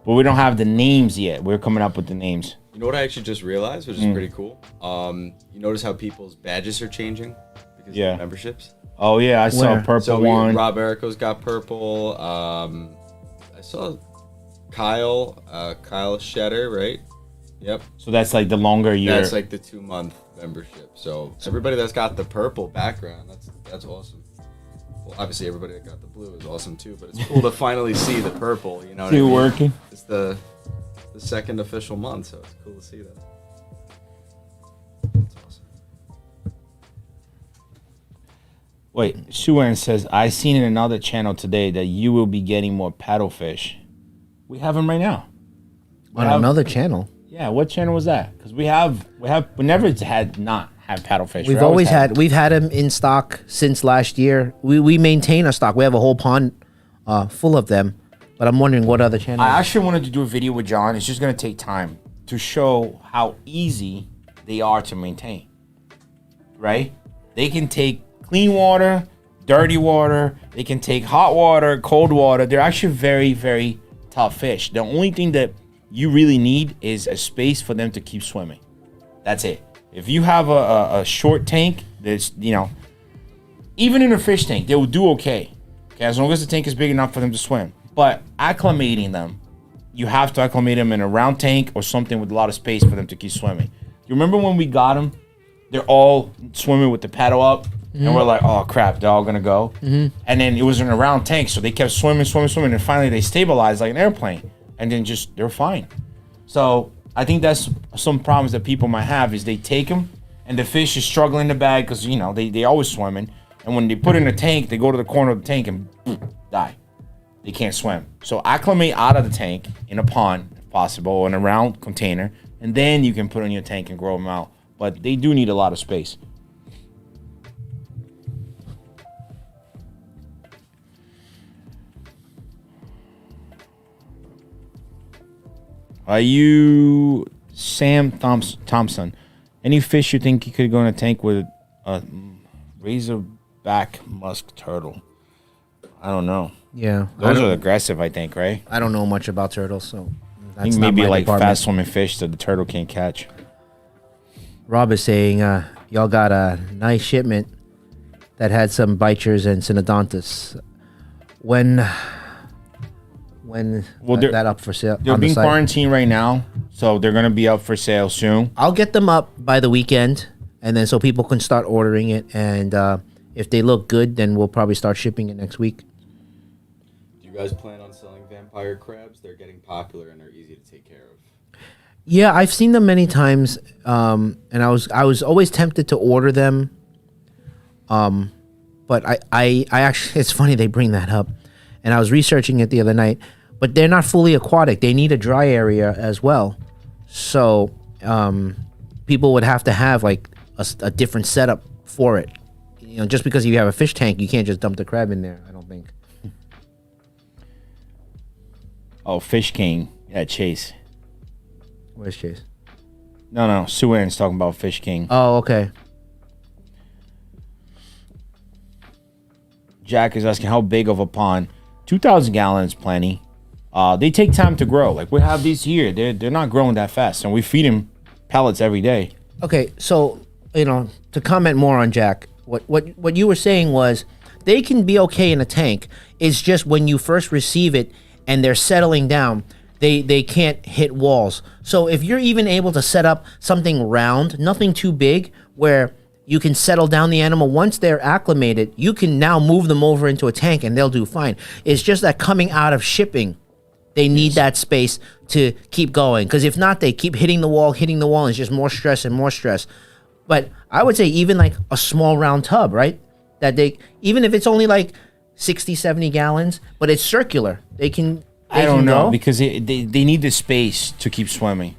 But we don't have the names yet. We're coming up with the names. You know what I actually just realized, which is pretty cool? You notice how people's badges are changing because of memberships? Oh, yeah, I saw a purple one. Rob Erico's got purple. I saw Kyle Shetter, right? Yep. So that's like the longer year. That's like the 2-month membership. So everybody that's got the purple background, that's awesome. Well, obviously everybody that got the blue is awesome too, but it's cool to finally see the purple. You know what I mean? Working. It's the second official month, so it's cool to see that. That's awesome. Wait, Suan says, I seen in another channel today that you will be getting more paddlefish. We have them right now. Another channel. Yeah, what channel was that? Because we never had not have paddlefish. We've always had them in stock since last year. We maintain a stock. We have a whole pond full of them. But I'm wondering what other channel. I actually wanted to do a video with John. It's just gonna take time to show how easy they are to maintain. Right? They can take clean water, dirty water. They can take hot water, cold water. They're actually very, very tough fish. The only thing that you really need is a space for them to keep swimming. That's it. If you have a short tank, that's, even in a fish tank, they will do okay, as long as the tank is big enough for them to swim. But acclimating them, you have to acclimate them in a round tank or something with a lot of space for them to keep swimming. You remember when we got them? They're all swimming with the paddle up, and we're like, oh crap, they're all gonna go. And then it was in a round tank, so they kept swimming, and finally they stabilized like an airplane, and then they're fine. So I think that's some problems that people might have, is they take them and the fish is struggling in the bag because they always swimming, and when they put it in a tank, they go to the corner of the tank and die. They can't swim. So acclimate out of the tank in a pond if possible, or in a round container, and then you can put in your tank and grow them out. But they do need a lot of space. Are you Sam Thompson? Any fish you think you could go in a tank with a razorback musk turtle? I don't know. Yeah. Those are aggressive, I think, right? I don't know much about turtles, so I think maybe like fast swimming fish that the turtle can't catch. Rob is saying y'all got a nice shipment that had some bichers and synodontists. When that up for sale? They're being quarantined right now, so they're gonna be up for sale soon. I'll get them up by the weekend, and then so people can start ordering it. And if they look good, then we'll probably start shipping it next week. Do you guys plan on selling vampire crabs? They're getting popular and they're easy to take care of. Yeah, I've seen them many times, and I was always tempted to order them. But I actually, it's funny they bring that up, and I was researching it the other night. But they're not fully aquatic; they need a dry area as well. So people would have to have like a different setup for it. You know, just because you have a fish tank, you can't just dump the crab in there. I don't think. Oh, Fish King. Yeah, Chase. Where's Chase? No. Suan's talking about Fish King. Oh, okay. Jack is asking how big of a pond. 2,000 gallons, plenty. They take time to grow. Like we have these here. They're not growing that fast, and we feed them pellets every day. Okay, so to comment more on Jack, what you were saying was they can be okay in a tank. It's just when you first receive it and they're settling down, they can't hit walls. So if you're even able to set up something round, nothing too big, where you can settle down the animal, once they're acclimated, you can now move them over into a tank and they'll do fine. It's just that coming out of shipping, they need that space to keep going. Because if not, they keep hitting the wall, and it's just more stress and more stress. But I would say even like a small round tub, right? That even if it's only like 60, 70 gallons, but it's circular, they can I don't know, go. because they need the space to keep swimming.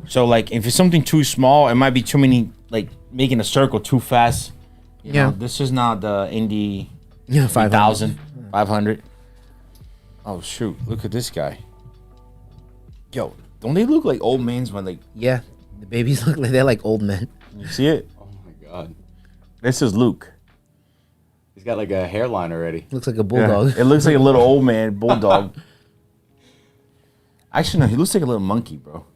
So like if it's something too small, it might be too many, like making a circle too fast. You know, this is not the Indy 5,000, 500. Oh shoot, look at this guy. Yo, don't they look like old men when like... Yeah, the babies look like they're like old men. You see it? Oh my god. This is Luke. He's got like a hairline already. Looks like a bulldog. Yeah, it looks like a little old man bulldog. Actually, no, he looks like a little monkey, bro.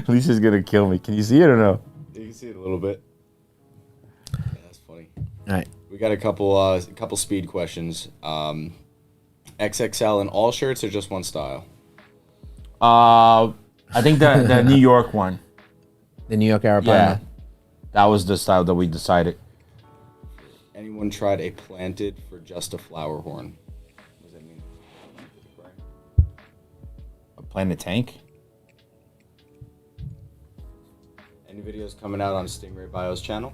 Lisa's gonna kill me. Can you see it or no? You can see it a little bit. Yeah, that's funny. All right. We got a couple speed questions. XXL in all shirts or just one style? I think the New York one. The New York Arapana. Yeah, that was the style that we decided. Anyone tried a planted for just a flower horn? What does that mean? A planted tank? Any videos coming out on Stingray Bio's channel?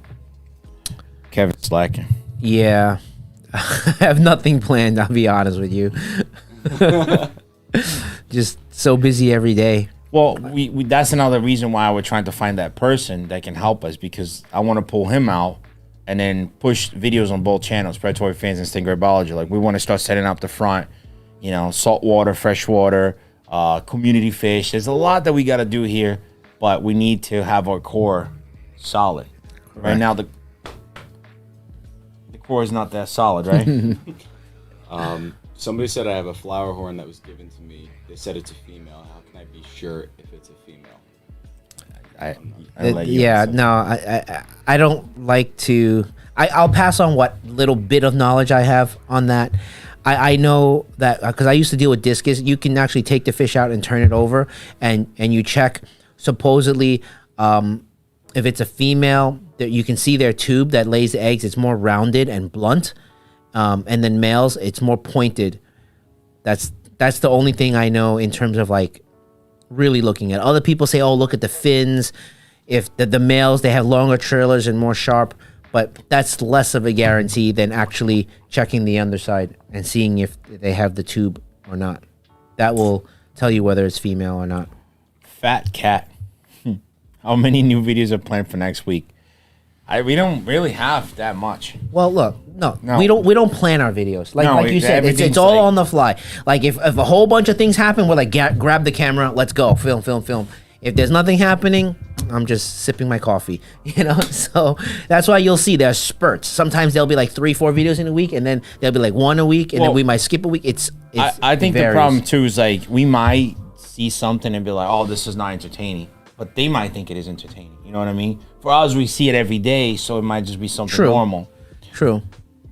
Kevin slacking. Yeah. I have nothing planned, I'll be honest with you. Just so busy every day. Well, we that's another reason why we're trying to find that person that can help us, because I want to pull him out and then push videos on both channels, Predatory Fans and Stingray Biology. Like we want to start setting up the front, saltwater, freshwater, community fish. There's a lot that we got to do here, but we need to have our core solid. Correct. Right now, the core is not that solid, right? Somebody said I have a flower horn that was given to me. They said it's a female. How can I be sure if it's a female? I don't like to. I'll pass on what little bit of knowledge I have on that. I know that because I used to deal with discus. You can actually take the fish out and turn it over, and you check. Supposedly, if it's a female, that you can see their tube that lays the eggs. It's more rounded and blunt, and then males, it's more pointed. That's the only thing I know in terms of like really looking at. Other people say, "Oh, look at the fins." If the males, they have longer trailers and more sharp, but that's less of a guarantee than actually checking the underside and seeing if they have the tube or not. That will tell you whether it's female or not. Fat cat. How many new videos are planned for next week? We don't really have that much. Well, look, no. we don't plan our videos. Like you said, it's all on the fly. Like if a whole bunch of things happen, we're like, grab the camera, let's go, film. If there's nothing happening, I'm just sipping my coffee, So that's why you'll see there's spurts. Sometimes there'll be like 3-4 videos in a week, and then there'll be like one a week, and then we might skip a week. I think the problem too is like we might see something and be like, oh, this is not entertaining, but they might think it is entertaining. You know what I mean? For us, we see it every day, so it might just be something normal. True.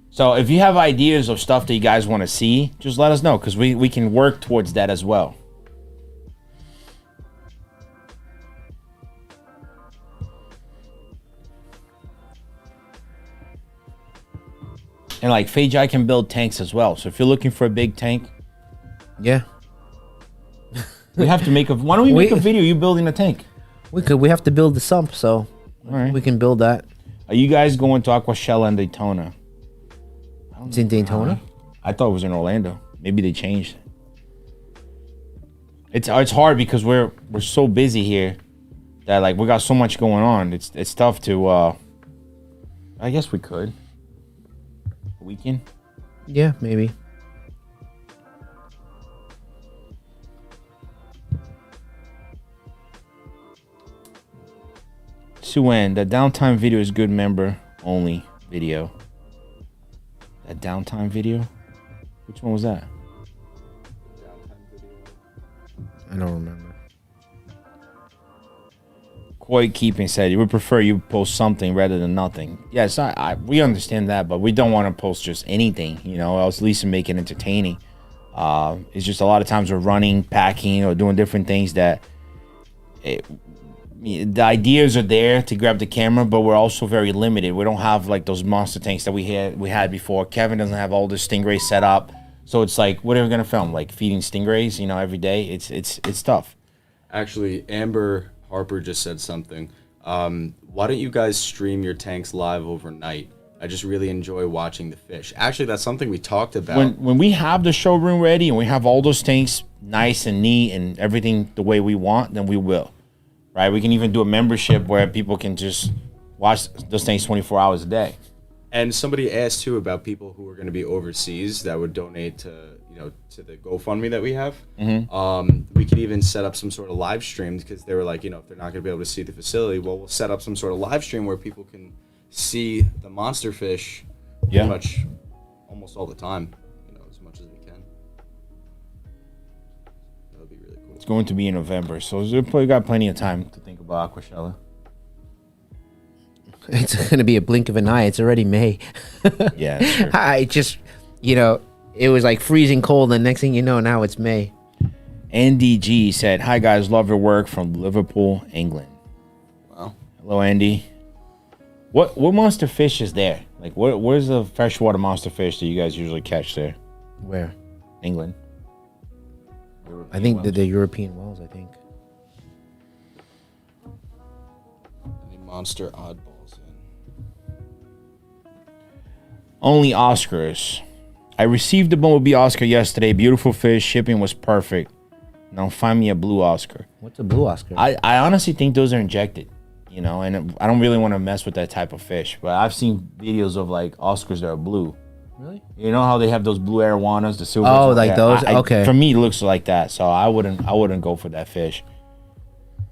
So if you have ideas of stuff that you guys want to see, just let us know, because we can work towards that as well. And like Fajai can build tanks as well. So if you're looking for a big tank, yeah, we have to make why don't we make a video you building a tank? We have to build the sump, so we can build that. Are you guys going to Aquashella and Daytona? It's in Daytona? I thought it was in Orlando. Maybe they changed. It's hard because we're so busy here that like we got so much going on. It's tough to. I guess we could. A weekend. Yeah, maybe. Suen, the downtime video is good member only video. That downtime video? Which one was that? I don't remember. Koi Keeping said, you would prefer you post something rather than nothing. Yes, we understand that, but we don't want to post just anything, you know, else at least make it entertaining. It's just a lot of times we're running, packing, or doing different things that the ideas are there to grab the camera, but we're also very limited. We don't have like those monster tanks that we had before. Kevin doesn't have all the Stingray set up. So it's like, what are we gonna film? Like feeding stingrays, you know, every day. It's tough. Actually, Amber Harper just said something. Why don't you guys stream your tanks live overnight? I just really enjoy watching the fish. Actually, that's something we talked about. When we have the showroom ready and we have all those tanks nice and neat and everything the way we want, then we will. Right? We can even do a membership where people can just watch those tanks 24 hours a day. And somebody asked too about people who are going to be overseas that would donate to, you know, to the GoFundMe that we have. Mm-hmm. We could even set up some sort of live stream because they were like, you know, if they're not going to be able to see the facility, well, we'll set up some sort of live stream where people can see the monster fish pretty much almost all the time, you know, as much as we can. That would be really cool. It's going to be in November, so we got plenty of time to think about Aquashella. It's going to be a blink of an eye. It's already May. Yeah, sure. I just, you know, it was like freezing cold, and next thing you know, now it's May. Andy G said, "Hi guys, love your work from Liverpool, England." Wow. Hello, Andy. What monster fish is there? Like, where's the freshwater monster fish that you guys usually catch there? Where? England. I think the European wells, I think. Any monster oddballs in? Only Oscars. I received the Bumblebee Oscar yesterday. Beautiful fish. Shipping was perfect. Now find me a blue Oscar. What's a blue Oscar? I honestly think those are injected, you know, and I don't really want to mess with that type of fish. But I've seen videos of like Oscars that are blue. Really? You know how they have those blue arowanas, the silver. Oh, like those? Okay. For me, it looks like that. So I wouldn't go for that fish.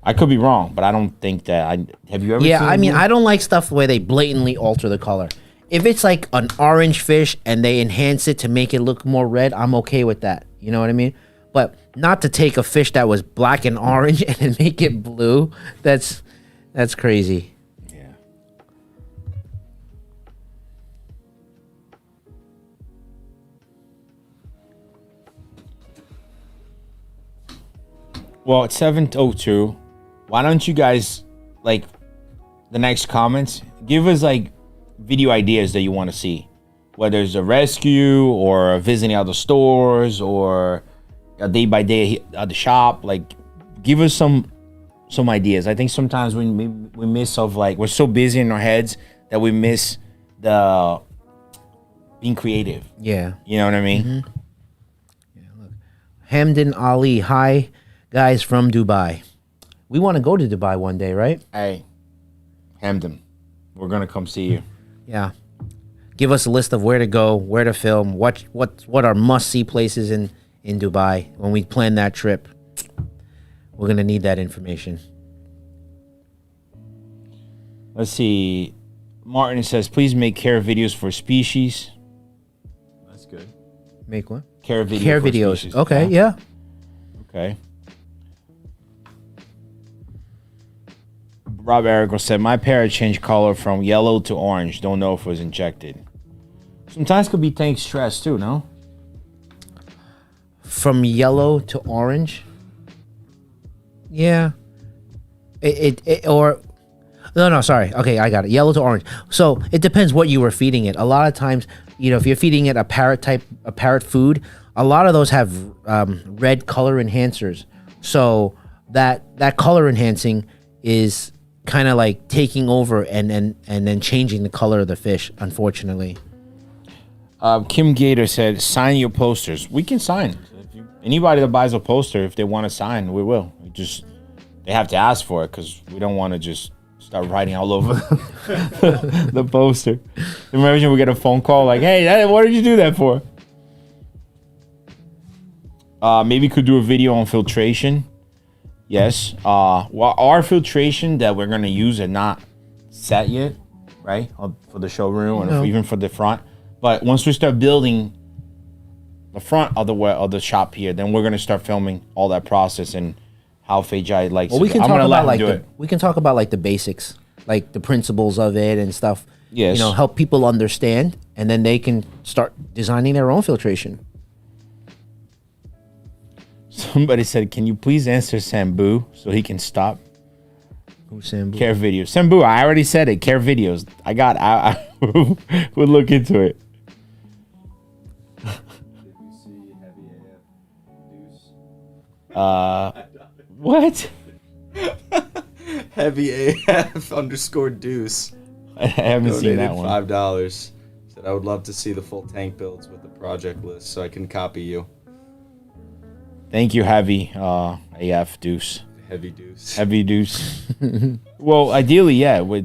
I could be wrong, but I don't think that. Have you ever? Yeah, seen I mean, blue? I don't like stuff where they blatantly alter the color. If it's like an orange fish and they enhance it to make it look more red, I'm okay with that. You know what I mean? But not to take a fish that was black and orange and then make it blue. That's crazy. Yeah. Well, it's 7:02. Why don't you guys, like, the next comments, give us like video ideas that you want to see, whether it's a rescue or visiting other stores or a day by day at the shop. Like, give us some ideas. I think sometimes we miss of, like, we're so busy in our heads that we miss the being creative. Yeah. You know what I mean? Mm-hmm. Yeah, look. Hamdan Ali, hi guys from Dubai. We want to go to Dubai one day, right? Hey, Hamden, we're gonna come see you. Yeah. Give us a list of where to go, where to film, what are must-see places in Dubai when we plan that trip. We're going to need that information. Let's see. Martin says, please make care videos for species. That's good. Make what? Care videos. Care videos. Species. Okay, yeah. Okay. Rob Erico said, my parrot changed color from yellow to orange. Don't know if it was injected. Sometimes could be tank stress too, no? From yellow to orange? Yeah. No, sorry. Okay, I got it. Yellow to orange. So it depends what you were feeding it. A lot of times, you know, if you're feeding it a parrot food, a lot of those have red color enhancers. So that color enhancing is kind of like taking over and then changing the color of the fish, unfortunately. Kim Gator said, sign your posters. We can sign. Anybody that buys a poster, if they want to sign, we will. they have to ask for it because we don't want to just start writing all over the poster. Imagine we get a phone call like, "Hey, what did you do that for?" Maybe could do a video on filtration. Yes. Well, our filtration that we're gonna use are not set yet, right? For the showroom or even for the front. But once we start building the front of the shop here, then we're gonna start filming all that process and how Fejai likes. Well, we can I'm talk gonna let about him do it. we can talk about like the basics, like the principles of it and stuff. Yes. You know, help people understand, and then they can start designing their own filtration. Somebody said, "Can you please answer Sambu so he can stop?" Who's Sambu? Care videos. Sambu, I already said it. Care videos. I we'll look into it. Did you see Heavy AF Deuce? What? Heavy AF _ Deuce. I haven't seen that one. $5. Said I would love to see the full tank builds with the project list so I can copy you. Thank you, Heavy AF Deuce. Heavy Deuce. Heavy Deuce. Well, ideally, yeah. We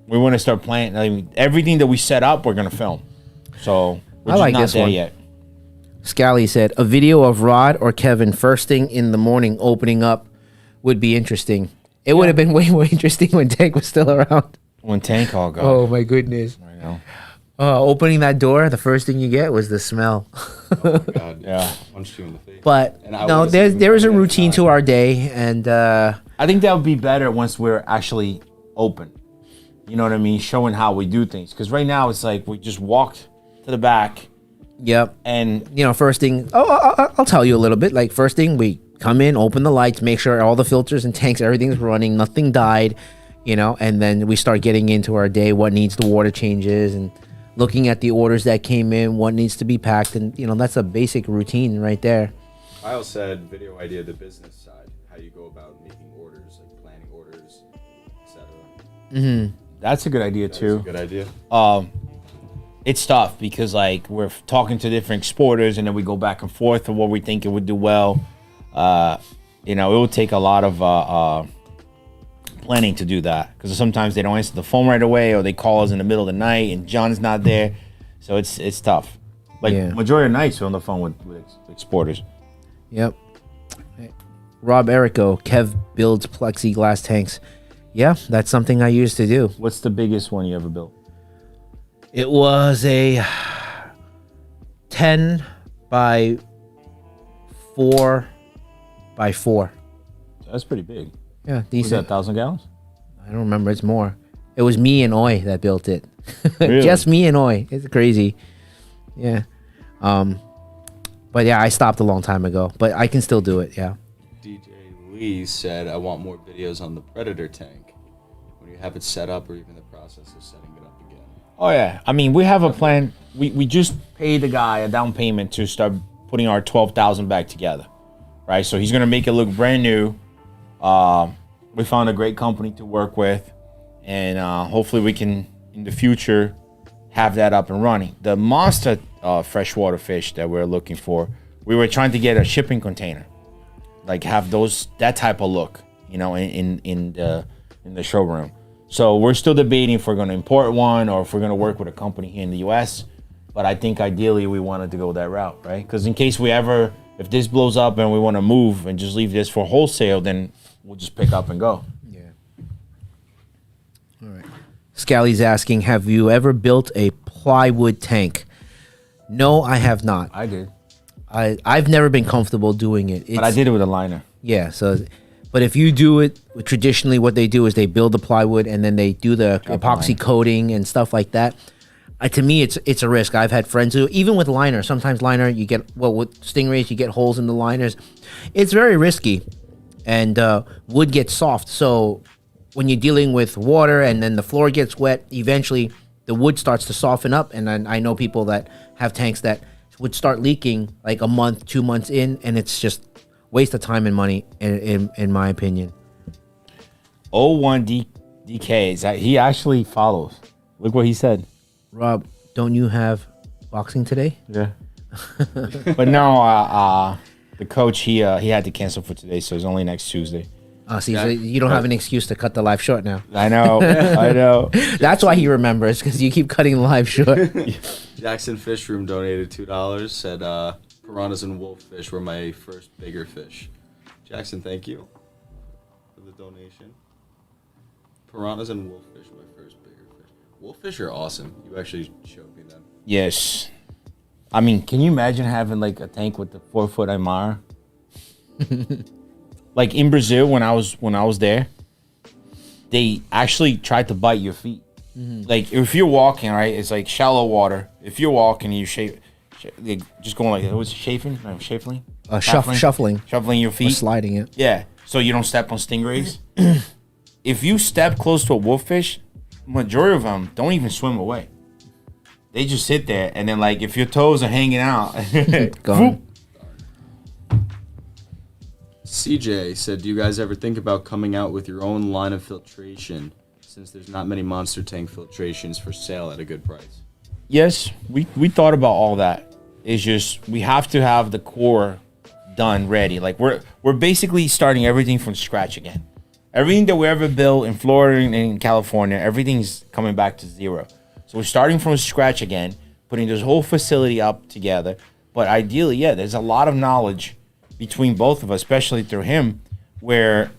want to start playing. I mean, everything that we set up, we're gonna film. So we're I just like not this there one. yet. Scally said a video of Rod or Kevin first thing in the morning opening up would be interesting. It would have been way more interesting when Tank was still around. When Tank all got. Oh my goodness! I know. Opening that door, the first thing you get was the smell. Oh my God. Yeah. Punched you in the face. But And I no, wasn't even there is a playing at the routine to time. our day, and I think that would be better once we're actually open. You know what I mean? Showing how we do things. Because right now it's like we just walked to the back yep. and You know, first thing. I'll tell you a little bit. Like first thing, we come in, open the lights, make sure all the filters and tanks, everything's running, nothing died. You know, and then we start getting into our day, what needs the water changes, and looking at the orders that came in, what needs to be packed, and you know that's a basic routine right there. Kyle said video idea, the business side, how you go about making orders, like planning orders, etc. that's a good idea That's too. a good idea. It's tough because like we're talking to different exporters and then we go back and forth of what we think it would do well. You know, it will take a lot of planning to do that because sometimes they don't answer the phone right away or they call us in the middle of the night and John's not there, so it's tough. Like Yeah. majority of nights we're on the phone with exporters. Yep. Rob Erico, Kev builds plexiglass tanks. Yeah, that's something I used to do. What's the biggest one you ever built? It was a 10 by 4 by 4. That's pretty big. Yeah, Was that decent. 1,000 gallons? I don't remember. It's more. It was me and Oi that built it. Really? Just me and Oi. It's crazy. Yeah. But yeah, I stopped a long time ago. But I can still do it. Yeah. DJ Lee said, I want more videos on the Predator tank. When you have it set up or even the process of setting it up again. Oh yeah, I mean we have a plan. We just paid the guy a down payment to start putting our 12,000 back together, right? So he's gonna make it look brand new. We found a great company to work with, and hopefully we can in the future have that up and running. The monster freshwater fish that we're looking for, we were trying to get a shipping container, like have that type of look, you know, in the showroom. So we're still debating if we're going to import one or if we're going to work with a company here in the U.S. But I think ideally we wanted to go that route, right? Because in case if this blows up and we want to move and just leave this for wholesale, then we'll just pick up and go. Yeah. All right. Scally's asking, have you ever built a plywood tank? No, I have not. I did. I've never been comfortable doing it. But I did it with a liner. Yeah. So, but if you do it traditionally, what they do is they build the plywood and then they do the epoxy liner. coating and stuff like that. To me, it's a risk. I've had friends who, even with liner, sometimes liner you get with Stingrays you get holes in the liners. It's very risky, and wood gets soft. So when you're dealing with water and then the floor gets wet, eventually the wood starts to soften up. And then I know people that have tanks that would start leaking like a month, 2 months in, and it's just waste of time and money, in my opinion. 01 DK, he actually follows. Look what he said. Rob, don't you have boxing today? Yeah. But no, the coach, he had to cancel for today, so it's only next Tuesday. See, so you don't have an excuse to cut the live short now. I know. I know. That's why he remembers, because you keep cutting the live short. Jackson Fish Room donated $2. Said piranhas and wolffish were my first bigger fish. Jackson, thank you for the donation. Piranhas and wolffish were my first bigger fish. Wolffish are awesome. You actually showed me them. Yes. I mean, can you imagine having like a tank with the 4-foot Aymara? Like in Brazil, when I was there, they actually tried to bite your feet. Like if you're walking, right, it's like shallow water. If you're walking, you just going like it was shuffling your feet, Or sliding it. Yeah, so you don't step on stingrays. If you step close to a wolffish, majority of them don't even swim away. They just sit there, and then like if your toes are hanging out, Gone. CJ said, do you guys ever think about coming out with your own line of filtration, since there's not many monster tank filtrations for sale at a good price? Yes, we thought about all that. It's just we have to have the core done ready. Like we're basically starting everything from scratch again. Everything that we ever built in Florida and in California, everything's coming back to zero. So we're starting from scratch again, putting this whole facility up together. But ideally, yeah, there's a lot of knowledge between both of us, especially through him, where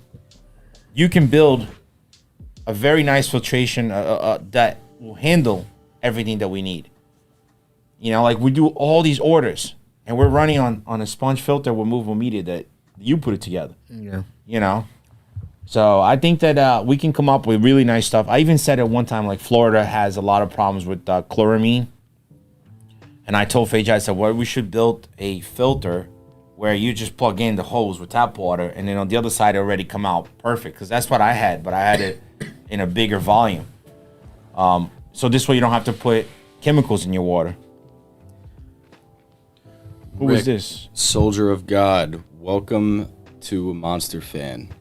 you can build a very nice filtration that will handle everything that we need. You know, like we do all these orders, and we're running on a sponge filter with movable media that you put it together. Yeah. You know? So I think that we can come up with really nice stuff. I even said at one time, like Florida has a lot of problems with chloramine. And I told Feja, I said, well, we should build a filter where you just plug in the hose with tap water, and then on the other side it already come out perfect. Because that's what I had, but I had it in a bigger volume. So this way you don't have to put chemicals in your water. Who was this? Soldier of God. Welcome to Monster Fan.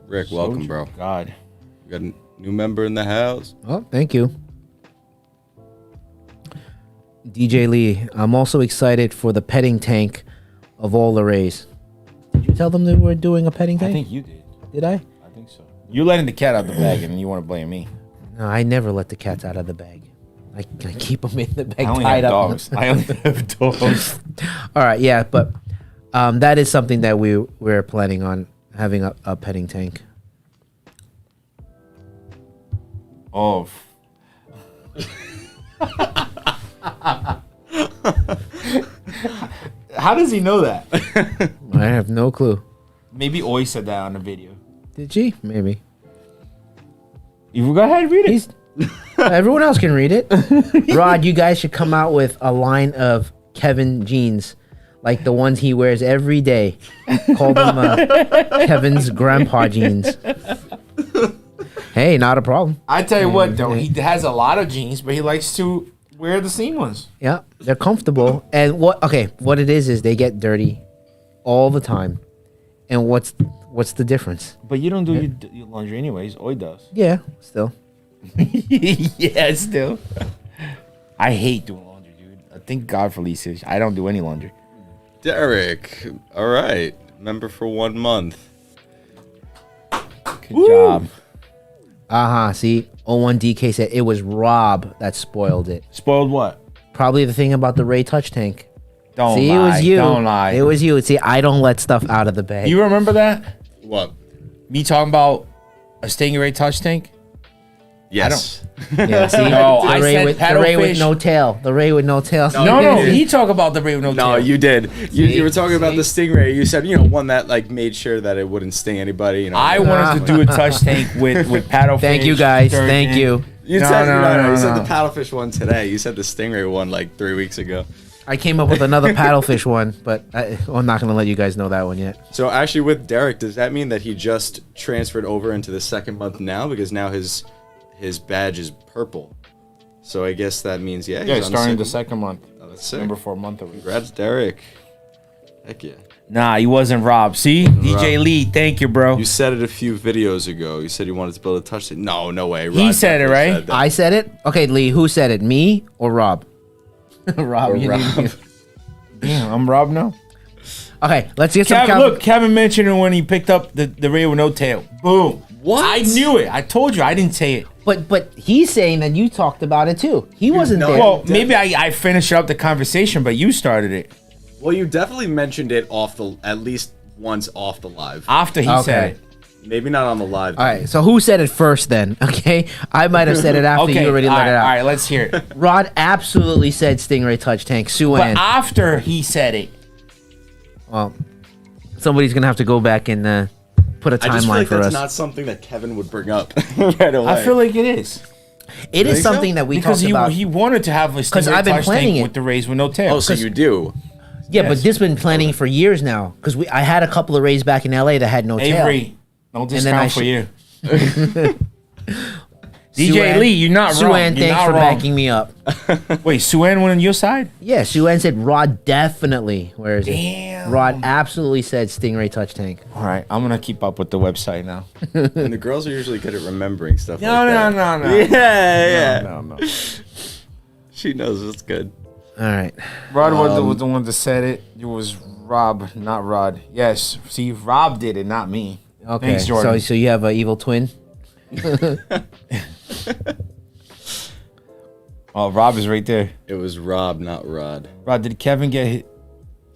Rick, welcome, bro. God. We got a new member in the house. Oh, thank you. DJ Lee, I'm also excited for the petting tank of all the rays. Did you tell them that we're doing a petting tank? I think you did. Did I? I think so. You're letting the cat out the bag, and you want to blame me. No, I never let the cats out of the bag. I keep them in the bag I only tied have up. dogs. I only have dogs. All right, yeah, but that is something that we're planning on having a petting tank. Oh. How does he know that? I have no clue. Maybe Oi said that on the video. Did she? Maybe. You go ahead and read it. Everyone else can read it. Rod, you guys should come out with a line of Kevin jeans, like the ones he wears every day. Call them Kevin's grandpa jeans. Hey, not a problem. I tell you what, though, he has a lot of jeans, but he likes to wear the seam ones. Yeah, they're comfortable. And what it is they get dirty all the time. And what's the difference? But you don't do your laundry anyways. Oi does. Yeah, still. Yeah, still. I hate doing laundry, dude. Thank God for Lisa. I don't do any laundry. Derek. All right. Member for 1 month. Good job. See, 01DK said it was Rob that spoiled it. Spoiled what? Probably the thing about the Ray touch tank. Don't See, lie. it was you. Don't lie. It was you. See, I don't let stuff out of the bag. You remember that? What? Me talking about a Stingray touch tank? Yes. Yeah, see, No, the I Ray said with, the Ray with paddlefish. no tail. The Ray with no tail. No, he talked about the Ray with no No, tail. you did. You were talking about See? the Stingray. You said, one that like made sure that it wouldn't sting anybody. I wanted to do a touch tank with paddlefish. Thank you, guys. sturgeon. Thank you. You No, said no, you said no. the paddlefish one today. You said the Stingray one like 3 weeks ago. I came up with another paddlefish one, but I'm not going to let you guys know that one yet. So actually, with Derek, does that mean that he just transferred over into the second month now? Because now his badge is purple. So I guess that means Yeah, he's on starting the second. second month. Oh, that's sick. Remember for a month. Congrats, Derek. Heck yeah. Nah, he wasn't Rob. See? DJ Lee, thank you, bro. You said it a few videos ago. You said you wanted to build a touch tank. No way. He Rod said it, definitely right? said that. I said it? Okay, Lee, who said it? Me or Rob? Rob. Or you Rob. need- Damn, I'm Rob now. Okay, let's get some. Kevin, look, Kevin mentioned it when he picked up the ray with no tail. Boom. What? I knew it. I told you. I didn't say it. But he's saying that you talked about it too. He wasn't no, there. Well, maybe I finished up the conversation, but you started it. Well, you definitely mentioned it at least once off the live. After he said it. Maybe not on the live. All right, so who said it first then? Okay, I might have said it after you already let it out. All right, let's hear it. Rod absolutely said Stingray touch tank. But Sue-Ann. after he said it. Well, somebody's gonna have to go back and put a I just feel timeline like for that's us. not something that Kevin would bring up right away. I feel like it is. It is think so? something that we Because talked about. he wanted to have a Stingray I've been touch planning tank it. with the rays with no tail. Oh, so you do? Yeah, but Yes. this been planning for years now. Because I had a couple of rays back in LA that had no tail. Avery, no then discount I for sh- you. DJ Sue-Ann- Lee, you're not wrong. Sue-Ann, You're thanks not for wrong. backing me up. Wait, Sue-Ann went on your side? Yeah, Sue-Ann said Rod definitely. Where is it? Damn. Rod absolutely said Stingray touch tank. All right, I'm gonna keep up with the website now. And the girls are usually good at remembering stuff No, like no, that. no, no. Yeah. No. She knows it's good. All right. Rod was the one that said it. It was Rob, not Rod. Yes. See, Rob did it, not me. Okay. Thanks, Jordan. So you have an evil twin? Oh, Rob is right there. It was Rob, not Rod. Rod, did Kevin get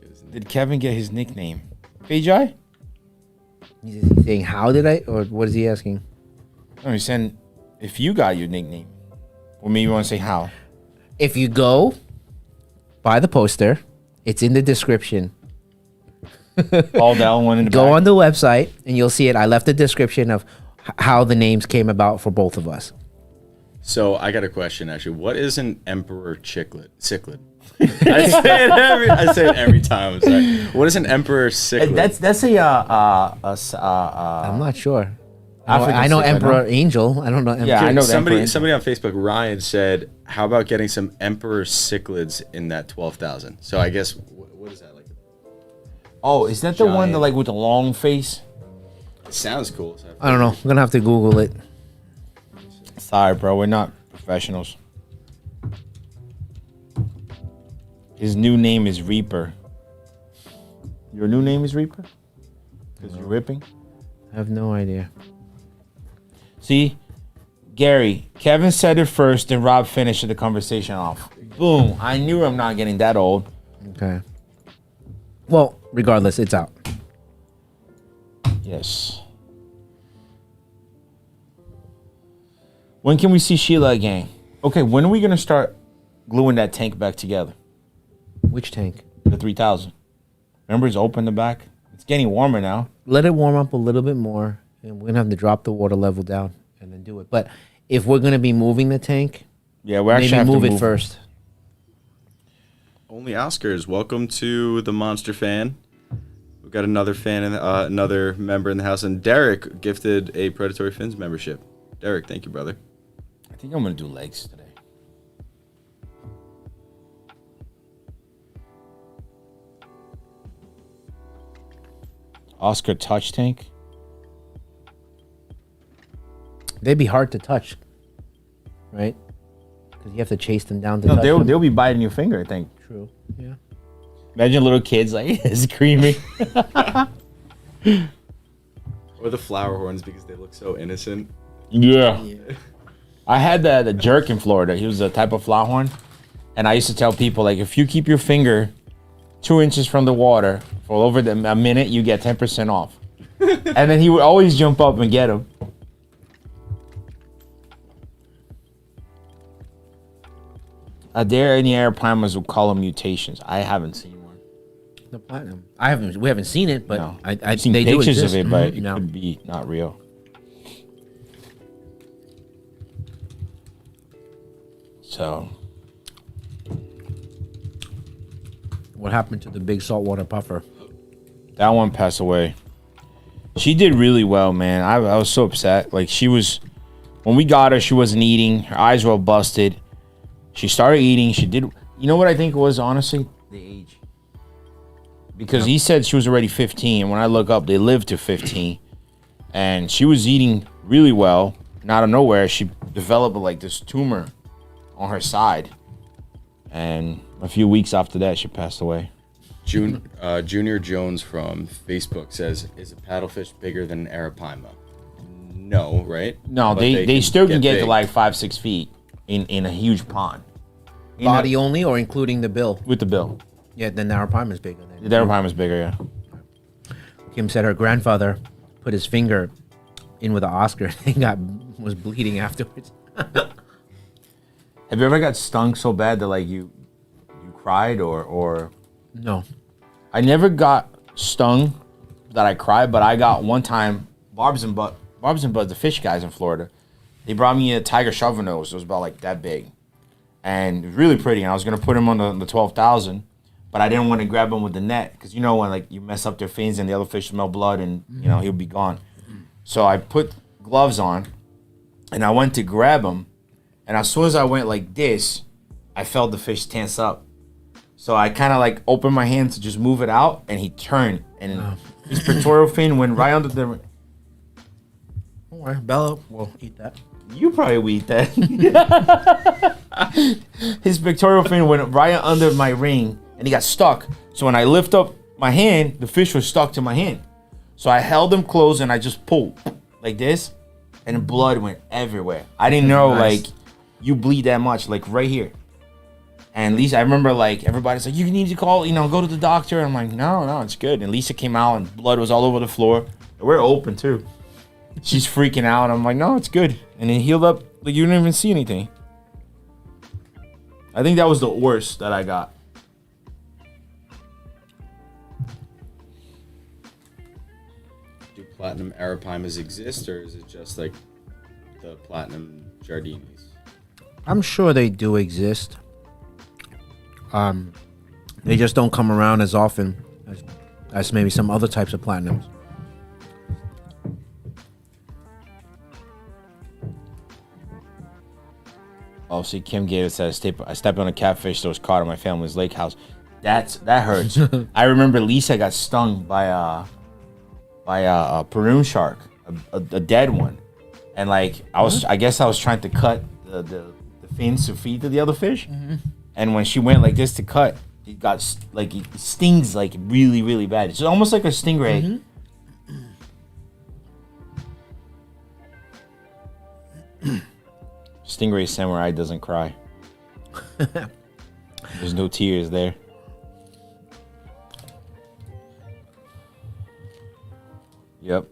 his nickname? Vijay? He's saying, how did I? Or what is he asking? No, he's saying if you got your nickname. Or maybe you want to say how. If you go buy the poster, it's in the description. All that one in the Go back. on the website and you'll see it. I left a description of how the names came about for both of us. So I got a question actually. What is an emperor cichlid? I say it every time. I'm sorry. What is an emperor cichlid? That's I'm not sure. African I know cichlid, Emperor no? Angel. I don't know. Yeah, I know that. somebody Emperor. on Facebook, Ryan said, "How about getting some emperor cichlids in that 12,000?" So I guess what is that like? Oh, is that the one that Giant. like with the long face? It sounds cool. So I don't know. I'm gonna have to Google it. Sorry, bro. We're not professionals. His new name is Reaper. Your new name is Reaper? Because you're ripping? I have no idea. See? Gary, Kevin said it first, and Rob finished the conversation off. Boom. I knew I'm not getting that old. Okay. Well, regardless, it's out. Yes. When can we see Sheila again? Okay, when are we going to start gluing that tank back together? Which tank? The 3000. Remember, it's open the back? It's getting warmer now. Let it warm up a little bit more, and we're gonna have to drop the water level down and then do it. But if we're gonna be moving the tank, Yeah, we actually maybe have move to it move first. Only Oscars. Welcome to the Monster Fan. We've got another fan, another member in the house, and Derek gifted a Predatory Fins membership. Derek, thank you, brother. I think I'm going to do legs today. Oscar touch tank. They'd be hard to touch, right? Because you have to chase them down to No, touch them. they'll be biting your finger, I think. True. Yeah. Imagine little kids like screaming. Or the flower horns because they look so innocent. Yeah. I had the jerk in Florida. He was a type of flower horn. And I used to tell people, like, if you keep your finger 2 inches from the water for over a minute, you get 10% off. And then he would always jump up and get him. Are there any airplanes who call them mutations? I haven't seen one. The platinum. We haven't seen it, but No. I've seen they do pictures exist. of it, but it No. could be not real. So, What happened to the big saltwater puffer? that one passed away. She did really well, man. I was so upset. Like, when we got her, she wasn't eating. Her eyes were all busted. She started eating. She did. You know what I think it was, honestly? The age. Because he said she was already 15. And when I look up, they lived to 15. And she was eating really well. And out of nowhere, she developed like this tumor on her side. And a few weeks after that, she passed away. Junior Jones from Facebook says, "Is a paddlefish bigger than an arapaima?" No, right? No, But they still can get to big. like 5-6 feet in a huge pond. Body only or including the bill? With the bill. Yeah, then the arapaima is bigger. The arapaima is bigger, yeah. Kim said her grandfather put his finger in with an Oscar and was bleeding afterwards. Have you ever got stung so bad that like you cried or? No. I never got stung that I cried, but I got one time. Barbs and Bud, the fish guys in Florida, they brought me a tiger shovel nose. It was about like that big, and it was really pretty. And I was gonna put him on the 12,000, but I didn't want to grab him with the net because you know when like you mess up their fins and the other fish smell blood and you know he'll be gone. So I put gloves on, and I went to grab him, and as soon as I went like this, I felt the fish tense up. So I kind of like opened my hand to just move it out, and he turned, and his pectoral fin went right under the. Don't worry, Bella will eat that. You probably will eat that. His pectoral fin went right under my ring, and he got stuck. So when I lift up my hand, the fish was stuck to my hand. So I held him close, and I just pulled like this, and the blood went everywhere. I didn't know Nice. like you bleed that much, like right here. And Lisa, I remember like everybody's like, you need to call, go to the doctor. I'm like, no, it's good. And Lisa came out and blood was all over the floor. We're open too. She's freaking out. I'm like, no, it's good. And it healed up. Like you didn't even see anything. I think that was the worst that I got. Do platinum arapaimas exist, or is it just like the platinum jardinis? I'm sure they do exist. They just don't come around as often as maybe some other types of platinums. Oh, see, Kim Gator said I stepped on a catfish that was caught in my family's lake house. That hurts. I remember Lisa got stung by a Peru shark, a dead one, and like I guess I was trying to cut the fins to feed to the other fish, and when she went like this to cut, it got like it stings like really really bad. It's almost like a stingray. Stingray Samurai doesn't cry. There's no tears there. Yep.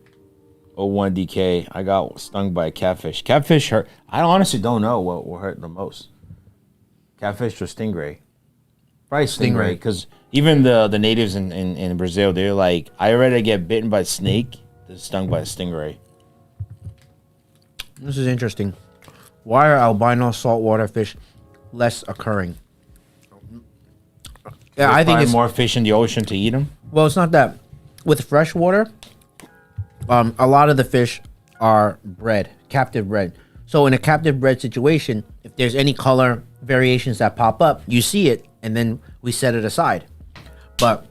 01DK. I got stung by a catfish. Catfish hurt. I honestly don't know what hurt the most. Catfish or stingray? Probably stingray. Because even the natives in Brazil, they're like, I rather get bitten by a snake than stung by a stingray. This is interesting. Why are albino saltwater fish less occurring? Yeah, I think it's more fish in the ocean to eat them. Well, it's not that. With freshwater, a lot of the fish are bred, captive bred. So in a captive bred situation, if there's any color variations that pop up, you see it, and then we set it aside. But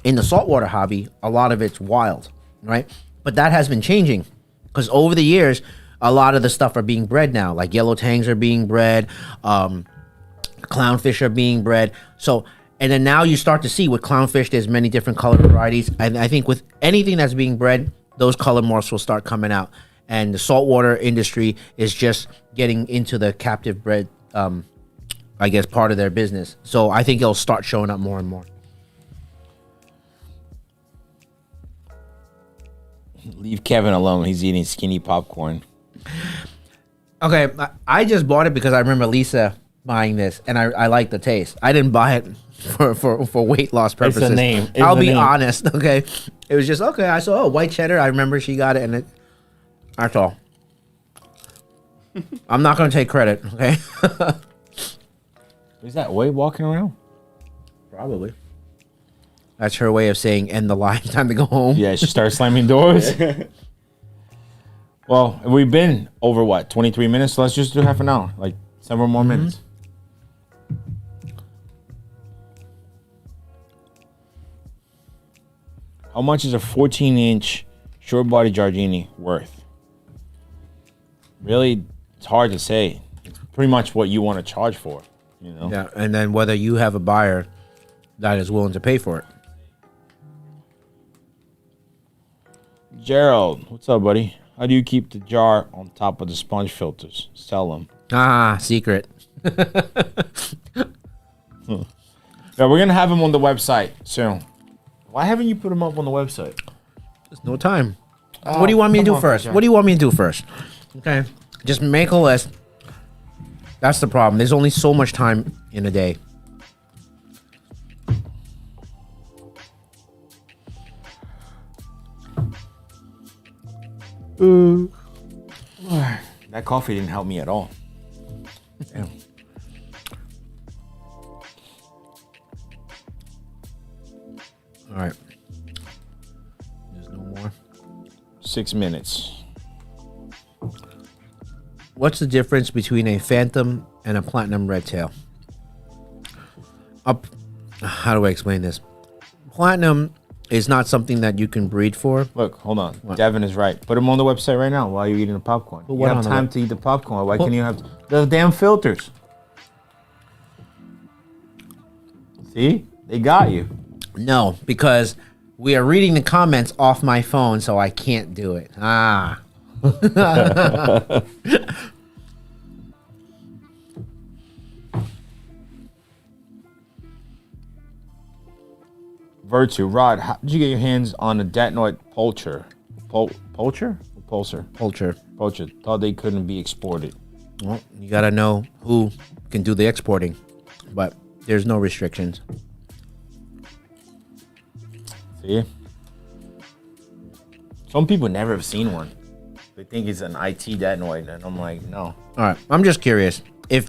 in the saltwater hobby, a lot of it's wild, right? But that has been changing because over the years, a lot of the stuff are being bred now. Like yellow tangs are being bred, clownfish are being bred. So, and then now you start to see with clownfish, there's many different color varieties. And I think with anything that's being bred, those color morphs will start coming out. And the saltwater industry is just getting into the captive bred, I guess, part of their business. So I think it'll start showing up more and more. Leave Kevin alone. He's eating skinny popcorn. Okay, I just bought it because I remember Lisa buying this, and I like the taste. I didn't buy it for weight loss purposes. It's a name. I'll be honest, okay? It was just, okay, I saw, white cheddar. I remember she got it, and that's all. I'm not going to take credit, okay? Is that Way walking around? Probably. That's her way of saying end the line, time to go home. Yeah, she started slamming doors. Well, we've been over, 23 minutes? So let's just do half an hour, like several more minutes. How much is a 14-inch short body Giardini worth? Really, it's hard to say. It's pretty much what you want to charge for, Yeah, and then whether you have a buyer that is willing to pay for it. Gerald, what's up, buddy? How do you keep the jar on top of the sponge filters? Sell them. Secret. Yeah, we're gonna have them on the website soon. Why haven't you put them up on the website? There's no time. What do you want me to do first? What do you want me to do first? Okay. Just make a list. That's the problem. There's only so much time in a day. That coffee didn't help me at all. Damn. All right. There's no more. 6 minutes. What's the difference between a phantom and a platinum red tail? How do I explain this? Platinum is not something that you can breed for. Look, hold on. Devin is right. Put them on the website right now while you're eating the popcorn. You have time to eat the popcorn. Why can't you have the damn filters? See? They got you. No, because we are reading the comments off my phone, so I can't do it. Virtue. Rod, how did you get your hands on a Datnoid poultry? Poultry? Pulsar? Poultry. Thought they couldn't be exported. Well, you gotta know who can do the exporting, but there's no restrictions. See? Some people never have seen one. They think it's an IT Datnoid, and I'm like, no. All right, I'm just curious. If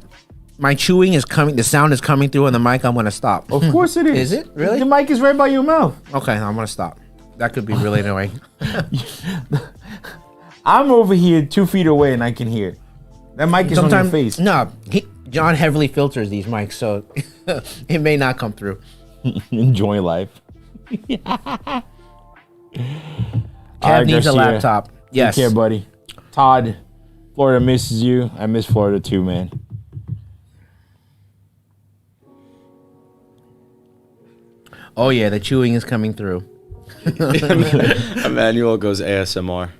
my chewing is coming, the sound is coming through on the mic, I'm gonna stop. Of course it is. Is it? Really? The mic is right by your mouth. Okay, I'm gonna stop. That could be really annoying. I'm over here 2 feet away and I can hear. That mic is on your face. No, John heavily filters these mics, so it may not come through. Enjoy life. Kev needs a laptop. Yes. Take care, buddy. Todd, Florida misses you. I miss Florida too, man. Oh yeah, the chewing is coming through. Emmanuel goes ASMR.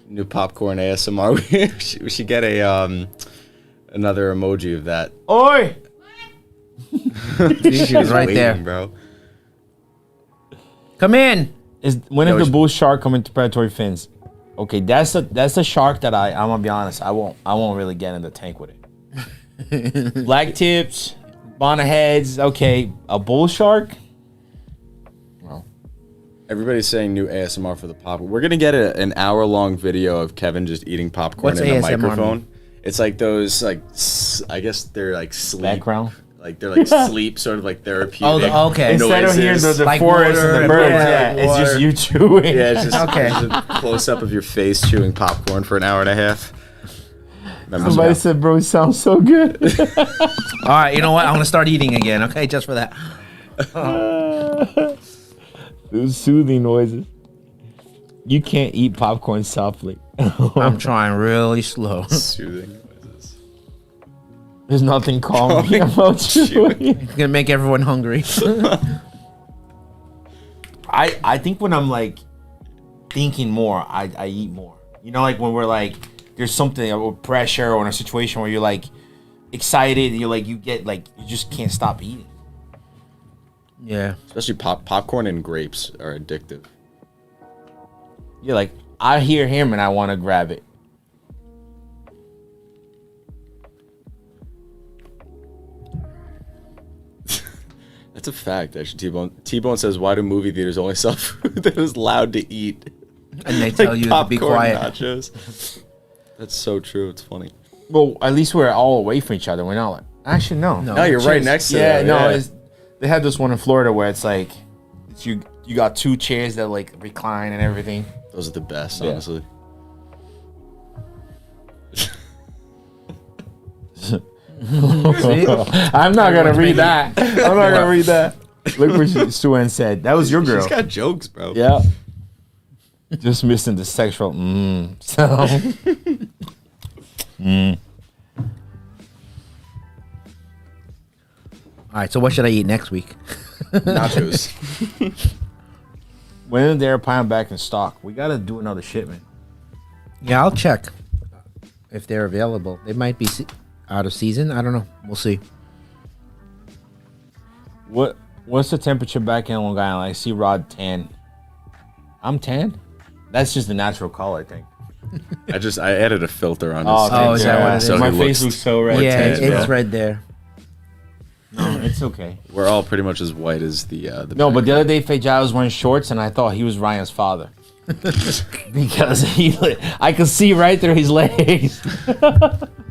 New popcorn ASMR. we should get a another emoji of that. Oi! She was right waiting, there, bro. Come in. When is the bull shark coming to predatory fins? Okay, that's the shark that I'm gonna be honest. I won't really get in the tank with it. Black tips, bonnet heads. Okay, a bull shark. Everybody's saying new ASMR for the popcorn. We're gonna get an hour-long video of Kevin just eating popcorn in a microphone. Mean? It's like those, like I guess they're like sleep background. Like they're like sleep, sort of like therapeutic. Oh, okay. Instead of hearing the like forest and the birds, it's just you chewing. Yeah, it's just, okay. Just a close up of your face chewing popcorn for an hour and a half. Somebody said, "Bro, it sounds so good." All right, you know what? I'm gonna start eating again. Okay, just for that. Those soothing noises. You can't eat popcorn softly. I'm trying really slow. Soothing noises. There's nothing calming about chewing. It's gonna make everyone hungry. I think when I'm like thinking more, I eat more. You know, like when we're like there's something or pressure or in a situation where you're like excited, and you get like you just can't stop eating. Yeah. Especially popcorn and grapes are addictive. You're like, I hear him and I want to grab it. That's a fact, actually. T-Bone says, why do movie theaters only sell food that is allowed to eat? And they tell you to be quiet. Nachos. That's so true. It's funny. Well, at least we're all away from each other. We're not like, actually, no. No, you're right next to them. Yeah. They had this one in Florida where it's like, you got 2 chairs that like recline and everything. Those are the best, honestly. I'm not gonna read that. I'm not gonna read that. Look what Sue said. That was your girl. She's got jokes, bro. Yeah. Just missing the sexual sound. All right, so what should I eat next week? Nachos. When they're piling back in stock, we gotta do another shipment. Yeah, I'll check if they're available. They might be out of season. I don't know. We'll see. What's the temperature back in Long Island? I see Rod tan. I'm tan. That's just the natural color, I think. I added a filter on Oh, his oh, is that what it is? so My he face looks so red. Yeah, tan, it's yeah. red there. No, it's okay. We're all pretty much as white as the No, but the other day, Fejai was wearing shorts, and I thought he was Ryan's father. Because I could see right through his legs.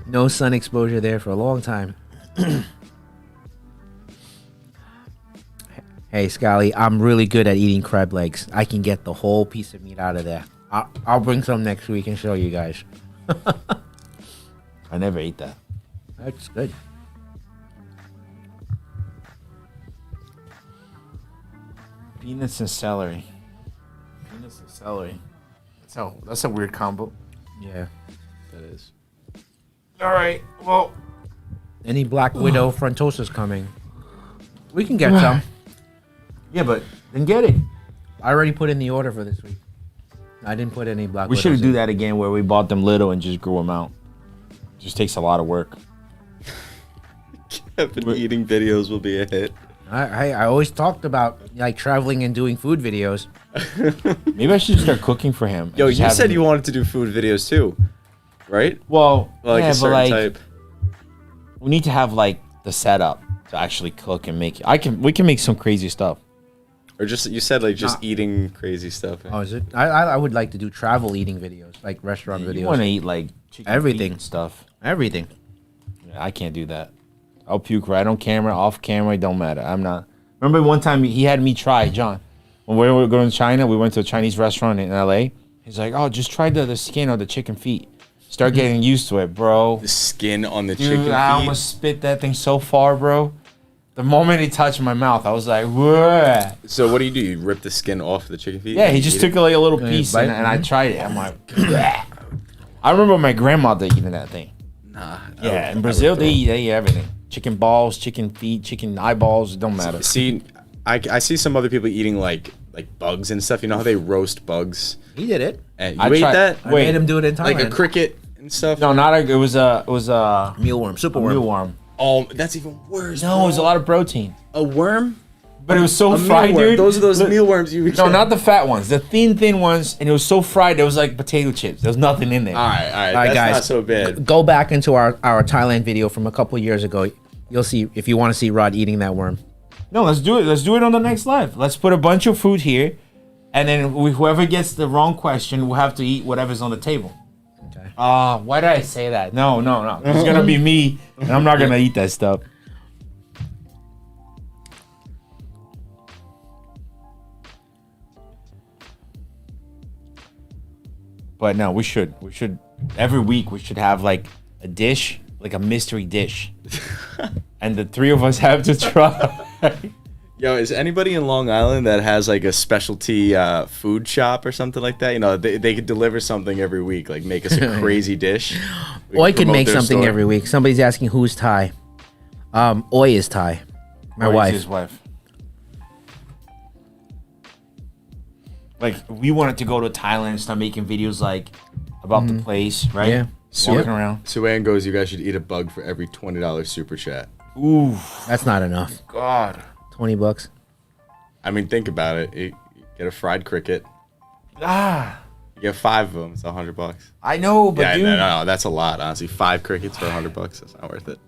No sun exposure there for a long time. Hey, Scally, I'm really good at eating crab legs. I can get the whole piece of meat out of there. I'll bring some next week and show you guys. I never ate that. That's good. Peanuts and celery. That's a weird combo. Yeah. That is. All right. Well, Any Black Widow Frontosas coming? We can get some. yeah, but then get it. I already put in the order for this week. I didn't put any Black We Widows should do in. that again where we bought them little and just grew them out. Just takes a lot of work. Kevin eating videos will be a hit. I always talked about like traveling and doing food videos. Maybe I should start cooking for him. and Yo, just you have said him- you wanted to do food videos too, right? Well, Like yeah, a certain but like type. we need to have like the setup to actually cook and make it. We can make some crazy stuff. Or just you said like just eating crazy stuff. Oh, is it? I would like to do travel eating videos, like restaurant You want videos. to eat like chicken Everything. feet and stuff. Everything. Yeah, I can't do that. I'll puke right on camera, off camera. It don't matter. I'm not. Remember one time he had me try, John, when we were going to China. We went to a Chinese restaurant in LA. He's like, "Oh, just try the skin of the chicken feet. Start getting used to it, bro." The skin on the Dude, chicken feet. I almost spit that thing so far, bro. The moment he touched my mouth, I was like, "Whoa!" So what do? You rip the skin off the chicken feet? Yeah, and he just eat took it? like a little Yeah, piece bite. and I tried it. I'm like, "Bleh." I remember my grandmother eating that thing. Nah. Yeah, in Brazil they eat everything: chicken balls, chicken feet, chicken eyeballs. It don't matter. See, I see some other people eating like bugs and stuff. You know how they roast bugs? He did it. And I you ate tried- that? I Wait, made him do it in Thailand. Like a cricket and stuff? No, not a. It was a Mealworm, superworm. mealworm. Oh, that's even worse. No, it was a lot of protein, A worm? but it was so A fried, mealworm. dude. Those are those Look- mealworms you No, not the fat ones. The thin ones, and it was so fried. It was like potato chips. There was nothing in there. All right. All right, That's guys. not so bad. Go back into our Thailand video from a couple years ago. You'll see if you want to see Rod eating that worm. No, let's do it. Let's do it on the next live. Let's put a bunch of food here, and then whoever gets the wrong question will have to eat whatever's on the table. Okay. Why did I say that? No. It's gonna be me, and I'm not gonna eat that stuff. But no, we should every week we should have like a dish, like a mystery dish, and the three of us have to try. Yo, is anybody in Long Island that has like a specialty food shop or something like that? You know, they could deliver something every week, like make us a crazy dish. We Oi could can promote make their something store. every week. Somebody's asking who's Thai. Oi is Thai. My Or wife. His wife. Like we wanted to go to Thailand and start making videos like about the place, right? Yeah. Walking Yep. around. Suan goes, you guys should eat a bug for every $20 super chat. Ooh, That's not enough. God. $20. I mean, think about it. You get a fried cricket. Ah, You get 5 of them. It's $100. I know, but Yeah, dude, no, that's a lot. Honestly, 5 crickets for $100. That's not worth it.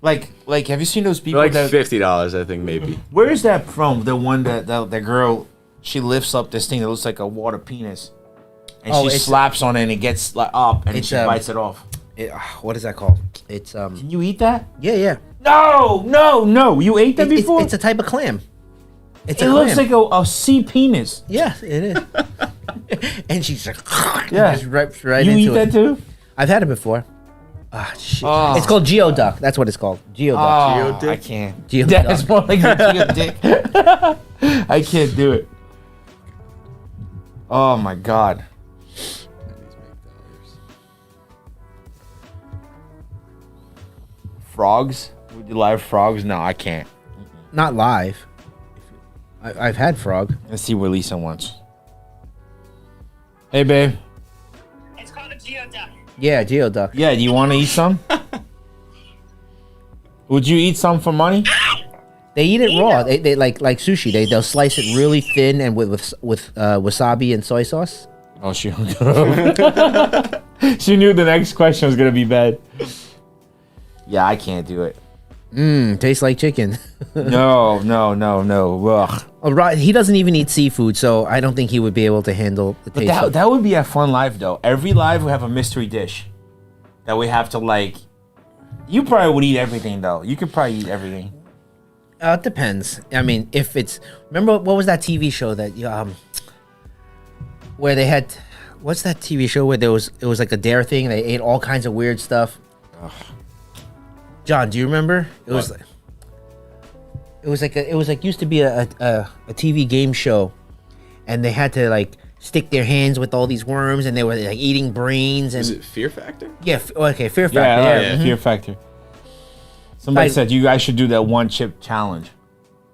like, have you seen those For people like that? $50, I think maybe. Where is that from? The one that girl, she lifts up this thing that looks like a water penis, and Oh, she it's- slaps on it and it gets like up, and then It's, she bites it off. What is that called? It's Can you eat that? yeah. No. You ate that before? It's a type of clam. It's It a looks clam. like a sea penis. Yeah, it is. And she's like, Yeah. just rips right You into eat it. that too? I've had it before. Ah, shit. Oh. It's called geoduck. That's what it's called. Geoduck. Oh, Geo-dick? I can't. Geo-duck. That's more like a geo-dick. I can't do it. Oh my god. Frogs? Would you live frogs? No, I can't. Not live. I've had frog. Let's see what Lisa wants. Hey, babe. It's called a geoduck. Yeah, geoduck. Yeah, do you want to eat some? Would you eat some for money? They eat it raw. They like sushi. They'll slice it really thin and with wasabi and soy sauce. Oh, she she knew the next question was gonna be bad. Yeah, I can't do it. Tastes like chicken. No. Ugh. Oh, right. He doesn't even eat seafood, so I don't think he would be able to handle the taste. But that would be a fun live though. Every live we have a mystery dish that we have to like. You probably would eat everything though. You could probably eat everything. It depends. I mean, if it's remember what was that TV show that where they had what's that TV show where it was like a dare thing? They ate all kinds of weird stuff. Ugh. John, do you remember? It was like used to be a TV game show, and they had to like stick their hands with all these worms, and they were like eating brains. And Is it Fear Factor? yeah, okay, Fear Factor. Yeah. Fear Factor. Somebody said you guys should do that one chip challenge.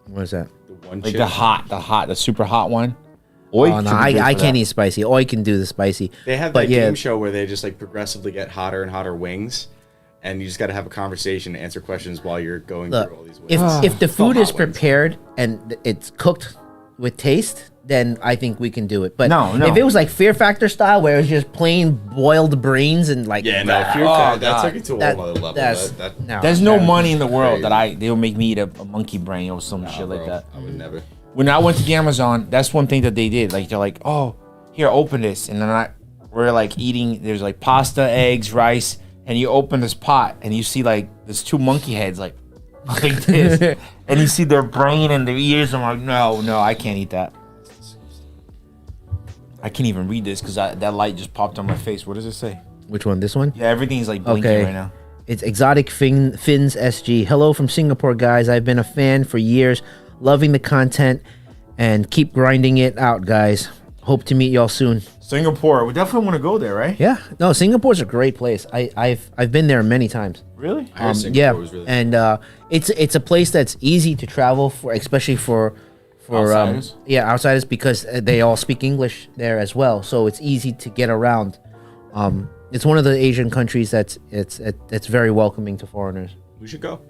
What is that? The one Like chip? the super hot one. Oh no, I can't eat spicy. Oi can do the spicy. They have but that yeah, game show where they just like progressively get hotter and hotter wings, and you just got to have a conversation, and answer questions while you're going look, through all these wings. if the food hot is wings. prepared and it's cooked with taste, then I think we can do it. But No. if it was like Fear Factor style, where it was just plain boiled brains and like Yeah, no, Fear Oh, Factor, God. that took it to a that- whole other level. that's That, There's no money in the crazy. world that they'll make me eat a monkey brain or some shit like bro, that. I would never. When I went to the Amazon, that's one thing that they did. Like they're like, oh, here, open this, and then we're like eating. There's like pasta, eggs, rice, and you open this pot, and you see like there's two monkey heads like this, and you see their brain and their ears. I'm like, no, I can't eat that. I can't even read this because that light just popped on my face. What does it say? which one? This one? Yeah, everything's like blinking Okay. right now. It's Exotic Fins SG. Hello from Singapore, guys. I've been a fan for years, loving the content, and keep grinding it out, guys. Hope to meet y'all soon. Singapore, we definitely want to go there, right? Yeah, no, Singapore's a great place. I've been there many times. Really? I heard Singapore Yeah, was really and it's a place that's easy to travel for, especially for Outsiders? outsiders, because they all speak English there as well. So it's easy to get around. It's one of the Asian countries that's very welcoming to foreigners. We should go.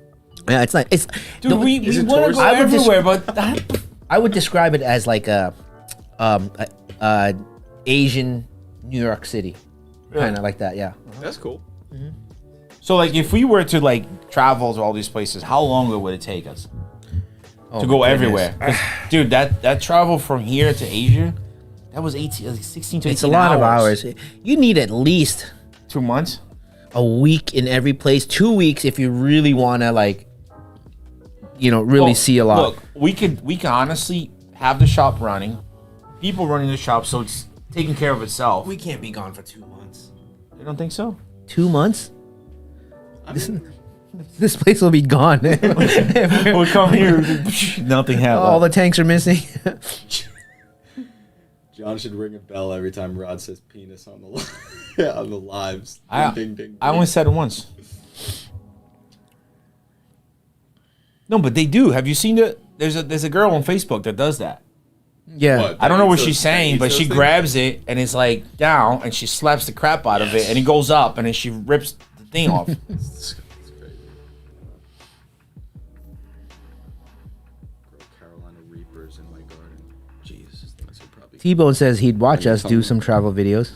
Yeah, it's not. It's Dude, we Is it want to tourist? go I would everywhere, but that, I would describe it as like a Asian New York City, kind of like that. Yeah. That's cool. so like if we were to like travel to all these places, how long would it take us Oh, to go my everywhere? 'Cause, dude, that travel from here to Asia, that was 16 to 18 It's a lot of hours. You need at least 2 months. a week in every place. 2 weeks if you really want to really Well, see a lot. Look, we could honestly have the shop running, people running the shop, so it's taking care of itself. We can't be gone for 2 months. You don't think so? 2 months? This place will be gone. We'll come here, nothing happened. All the tanks are missing. John should ring a bell every time Rod says penis on the on the lives. I Ding, ding, ding, I only said it once. No, but they do. Have you seen there's a girl on Facebook that does that. Yeah. What? I don't know what Those- she's saying, those but she things? grabs it and it's like down, and she slaps the crap out of it, and it goes up, and then she rips the thing off. It's crazy. Grow Carolina Reapers in my garden. Jesus, these things are probably. T-Bone says he'd watch us do some travel videos.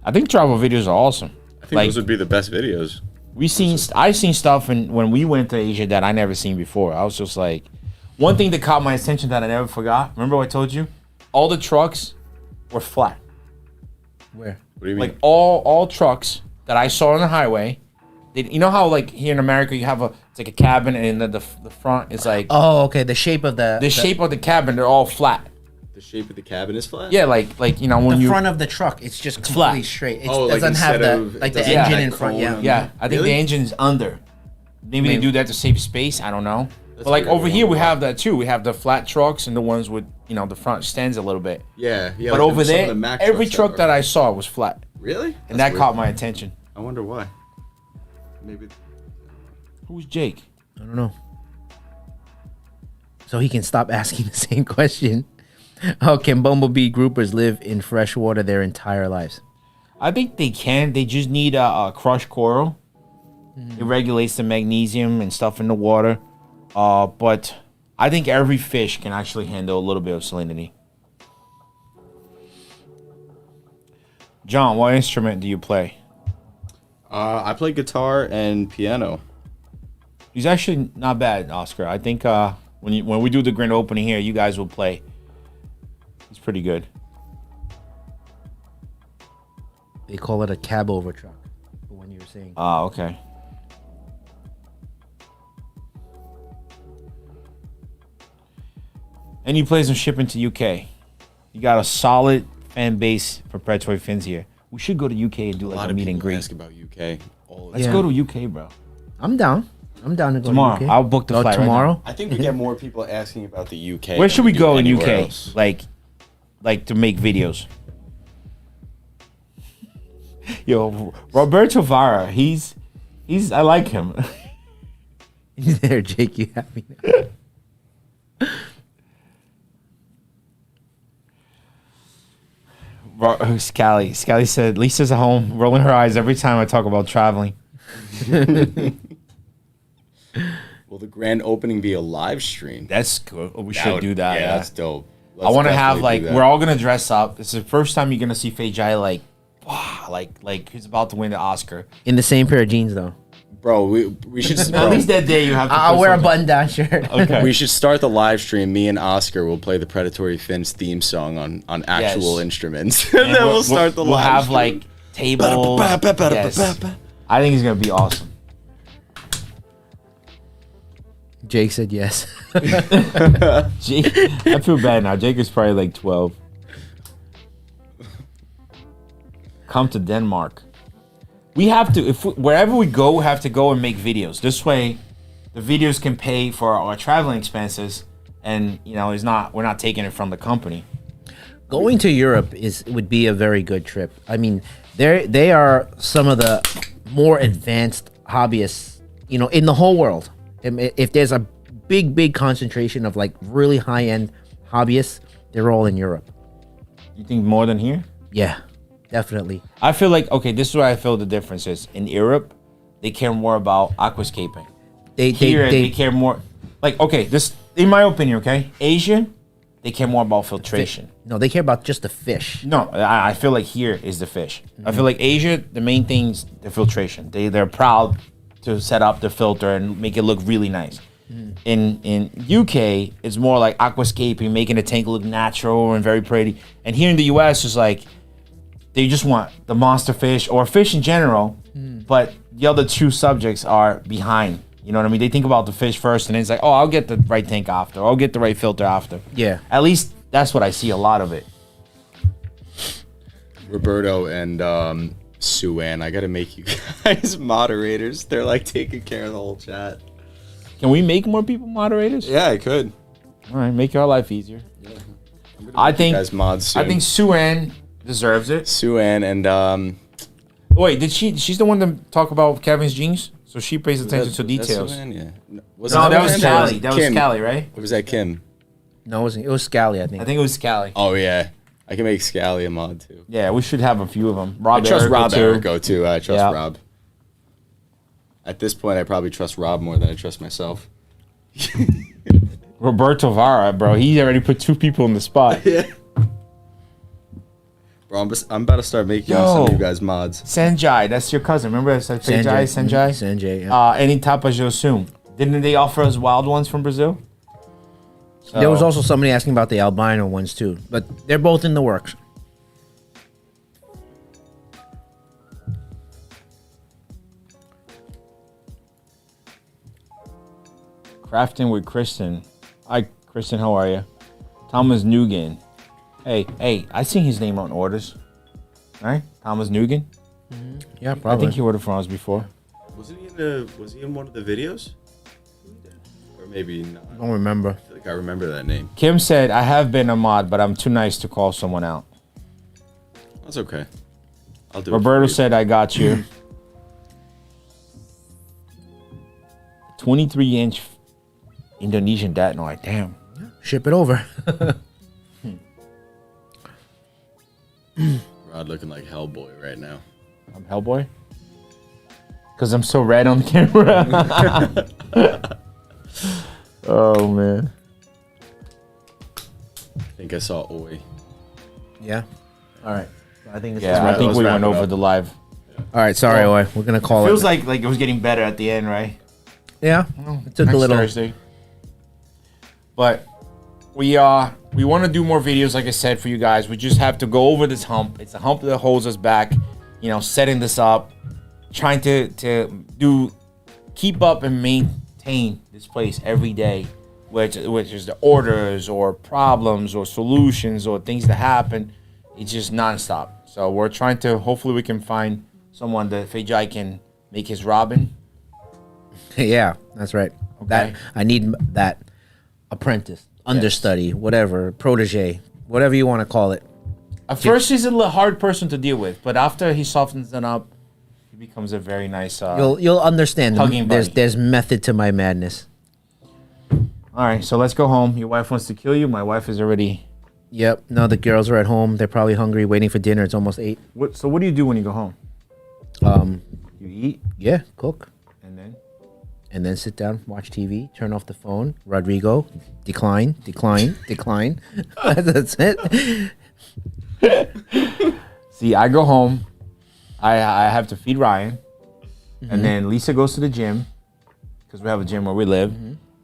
I think travel videos are awesome. I think those would be the best videos. I seen stuff when we went to Asia that I never seen before. I was just like, one thing that caught my attention that I never forgot. Remember what I told you? All the trucks were flat. Where? What do you mean? Like all trucks that I saw on the highway. You know how like here in America you have it's like a cabin, and the front is like Oh, okay. The shape of the shape of the cabin. They're all flat. The shape of the cabin is flat. Yeah, like when the you front of the truck. It's just flat. completely straight. It Oh, like doesn't have instead the of- like it the doesn't have engine that in front. cone Yeah. on yeah, I think Really? the engine's under. Maybe they Maybe. do that to save space. I don't know. But like weird. over here we have that too. We have the flat trucks and the ones with the front stands a little bit. Yeah. But like over some of there, the Mack every trucks truck are- that I saw was flat, Really? and that caught my attention. I wonder why. Maybe. Who's Jake? I don't know. so he can stop asking the same question. Oh, can bumblebee groupers live in fresh water their entire lives? I think they can. They just need a crushed coral. It regulates the magnesium and stuff in the water. But I think every fish can actually handle a little bit of salinity. John, what instrument do you play? I play guitar and piano. He's actually not bad, Oscar. I think when we do the grand opening here, you guys will play. He's pretty good. They call it a cab over truck. The one you were saying. Okay. And you play some shipping to UK. You got a solid fan base for Predatory Fins here. We should go to UK and do like a meet and greet. Ask about UK. Let's go to UK, bro. I'm down. I'm down to go Tomorrow. to UK. I'll book the flight tomorrow. right I think we get more people asking about the UK. Where should we go in UK? Else. Like to make videos. Yo, Roberto Vara, he's I like him. There, Jake, you have me now. Scally said, Lisa's at home rolling her eyes every time I talk about traveling. Will the grand opening be a live stream? That's good. We should do that. Yeah, that's dope. I want to have definitely do that. we're all gonna dress up. It's the first time you're gonna see Faye Jai like, wow, like he's about to win the Oscar. In the same pair of jeans, though. Bro, we should. At least that day you have to. I'll wear a button-down shirt. Okay. We should start the live stream. Me and Oscar will play the Predatory Fins theme song on actual instruments, and then we'll start the live. We'll have stream. like tables. Yes. I think it's gonna be awesome. Jake said yes. Jake, I feel bad now. Jake is probably like 12. Come to Denmark. We have to, wherever we go, we have to go and make videos. This way, the videos can pay for our traveling expenses, and we're not taking it from the company. Going to Europe would be a very good trip. I mean, they are some of the more advanced hobbyists, in the whole world. If there's a big concentration of like really high-end hobbyists, they're all in Europe. You think more than here? Yeah, definitely. I feel like, okay, this is where I feel the difference is. In Europe, they care more about aquascaping. They care more, like, okay, this, in my opinion, okay, Asia, they care more about filtration. No, they care about just the fish. No, I feel like here is the fish. I feel like Asia, the main thing's the filtration. They're proud to set up the filter and make it look really nice. In UK, it's more like aquascaping, making the tank look natural and very pretty. And here in the US, it's like they just want the monster fish or fish in general, but the other two subjects are behind. You know what I mean? They think about the fish first, and then it's like, oh, I'll get the right tank after, or I'll get the right filter after. Yeah. At least that's what I see a lot of it. Roberto and Sue Ann, I gotta make you guys moderators. They're like taking care of the whole chat. Can we make more people moderators? Yeah, I could. All right, make our life easier. Yeah. I think You guys mods soon. I think Sue Ann deserves it. Sue Ann and Wait, she's the one to talk about Kevin's jeans? So she pays attention to details. Sue Ann? Yeah. No, that was Callie. That was Kim. Callie, right? Or was that Kim? No, it was Scally, I think. I think it was Callie. Oh yeah, I can make Scally a mod too. Yeah, we should have a few of them. Rob I trust Errico Rob too. Errico too. I trust Yeah. Rob. At this point, I probably trust Rob more than I trust myself. Roberto Vara, bro. He already put 2 people in the spot. Yeah. Bro, I'm about to start making some of you guys mods. Sanjay, that's your cousin. Remember I said Sanjay? Sanjay, yeah. Any Tapa Josum. Didn't they offer us wild ones from Brazil? There was also somebody asking about the albino ones too, but they're both in the works. Crafting with Kristen. Hi, Kristen. How are you? Thomas Nugan. Hey, I seen his name on orders. Right? Thomas Nugan. Yeah, I probably. think he ordered from us before. Was he in one of the videos? Or maybe not. I don't remember. I feel like I remember that name. Kim said, I have been a mod, but I'm too nice to call someone out. That's okay. I'll do Roberto it. said, I got you. 23-inch Indonesian dad. No, like damn. Ship it over. Rod looking like Hellboy right now. I'm Hellboy. Cause I'm so red on the camera. Oh man. I think I saw Oi. Yeah. All right. I think. Yeah, I think let's we wrap went it over up. the live. All right. Sorry, Oi. We're gonna call Feels it. like it was getting better at the end, right? Yeah. It took a Next little. Thursday. But we want to do more videos, like I said, for you guys. We just have to go over this hump. It's a hump that holds us back. You know, setting this up, trying to keep up and maintain this place every day, which is the orders or problems or solutions or things that happen. It's just nonstop. So we're trying to. Hopefully, we can find someone that Fejai can make his Robin. Yeah, that's right. That I need that apprentice, understudy, whatever, protege, whatever you want to call it. At first, he's a little hard person to deal with, but after he softens it up, he becomes a very nice. You'll understand. Hugging buddy. There's method to my madness. All right, so let's go home. Your wife wants to kill you. My wife is already. Yep. No, the girls are at home. They're probably hungry, waiting for dinner. It's almost 8. So what do you do when you go home? You eat Yeah, cook, and then. and then sit down, watch TV, turn off the phone. Rodrigo, decline. That's it. See, I go home. I have to feed Ryan, and then Lisa goes to the gym because we have a gym where we live,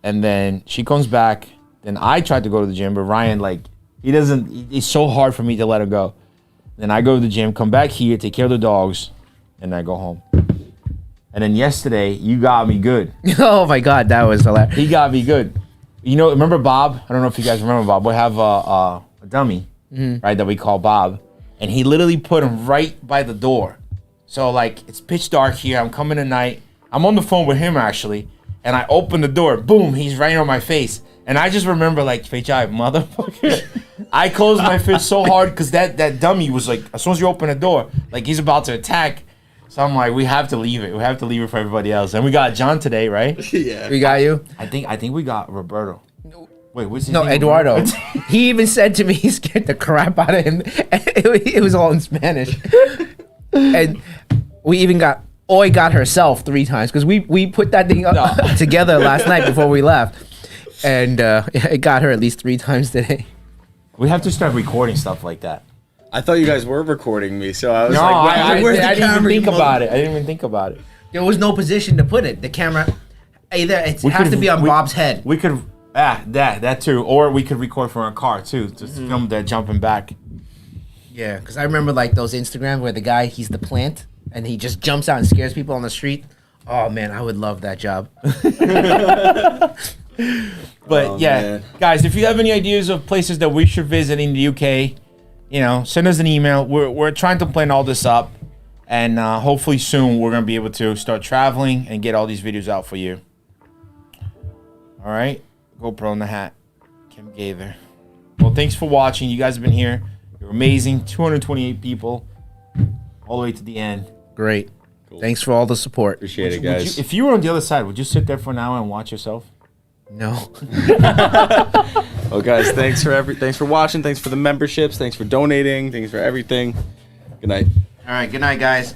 and then she comes back. Then I tried to go to the gym, but Ryan he doesn't. It's so hard for me to let her go. Then I go to the gym, come back here, take care of the dogs, and I go home. And then yesterday, you got me good. Oh my God, that was hilarious. He got me good. You know, remember Bob? I don't know if you guys remember Bob. We have a dummy, right, that we call Bob. And he literally put him right by the door. So, like, it's pitch dark here. I'm coming at night. I'm on the phone with him, actually. And I open the door. Boom, he's right on my face. And I just remember, like, Fejai, motherfucker. I closed my fist so hard because that dummy was like, as soon as you open the door, like, he's about to attack. So I'm like, we have to leave it. We have to leave it for everybody else. And we got John today, right? Yeah. We got you. I think we got Roberto. Wait, what's his No, name? Eduardo. He even said to me he scared the crap out of him. It was all in Spanish. And we even got Oi got herself 3 times because we put that thing up together last night before we left. And it got her at least 3 times today. We have to start recording stuff like that. I thought you guys were recording me, so I was No, like, I where's the didn't even camera, think you about it. I didn't even think about it. There was no position to put it. The camera, either it We has could- to be on we- Bob's head. We could that too, or we could record from our car too, just film that jumping back. Yeah, because I remember like those Instagrams where the guy, he's the plant, and he just jumps out and scares people on the street. Oh man, I would love that job. But Oh, yeah, man. guys, if you have any ideas of places that we should visit in the UK, you know, send us an email. We're trying to plan all this up, and hopefully soon we're gonna be able to start traveling and get all these videos out for you. All right, GoPro in the hat, Kim Gaither. Well, thanks for watching. You guys have been here. You're amazing. 228 people, all the way to the end. Great. Thanks for all the support. Appreciate it, Would you- guys. if you were on the other side, would you sit there for an hour and watch yourself? No. Well, guys, thanks for watching. Thanks for the memberships. Thanks for donating. Thanks for everything. Good night. All right. Good night, guys.